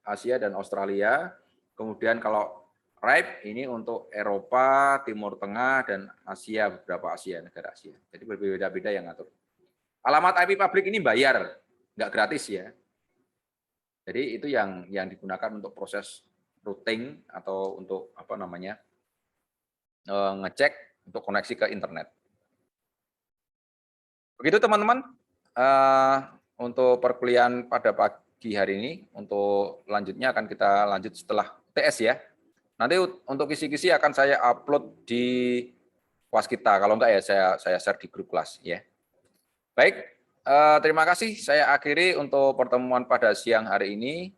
Speaker 1: Asia dan Australia. Kemudian kalau RIPE ini untuk Eropa, Timur Tengah, dan Asia, beberapa negara Asia. Jadi berbeda-beda yang ngatur. Alamat IP publik ini bayar, nggak gratis ya. Jadi itu yang digunakan untuk proses routing atau untuk apa namanya ngecek untuk koneksi ke internet. Begitu teman-teman untuk perkuliahan pada pagi hari ini. Untuk lanjutnya akan kita lanjut setelah TS ya. Nanti untuk kisi-kisi akan saya upload di Waskita. Kalau enggak ya saya share di grup kelas ya. Baik, terima kasih. Saya akhiri untuk pertemuan pada siang hari ini.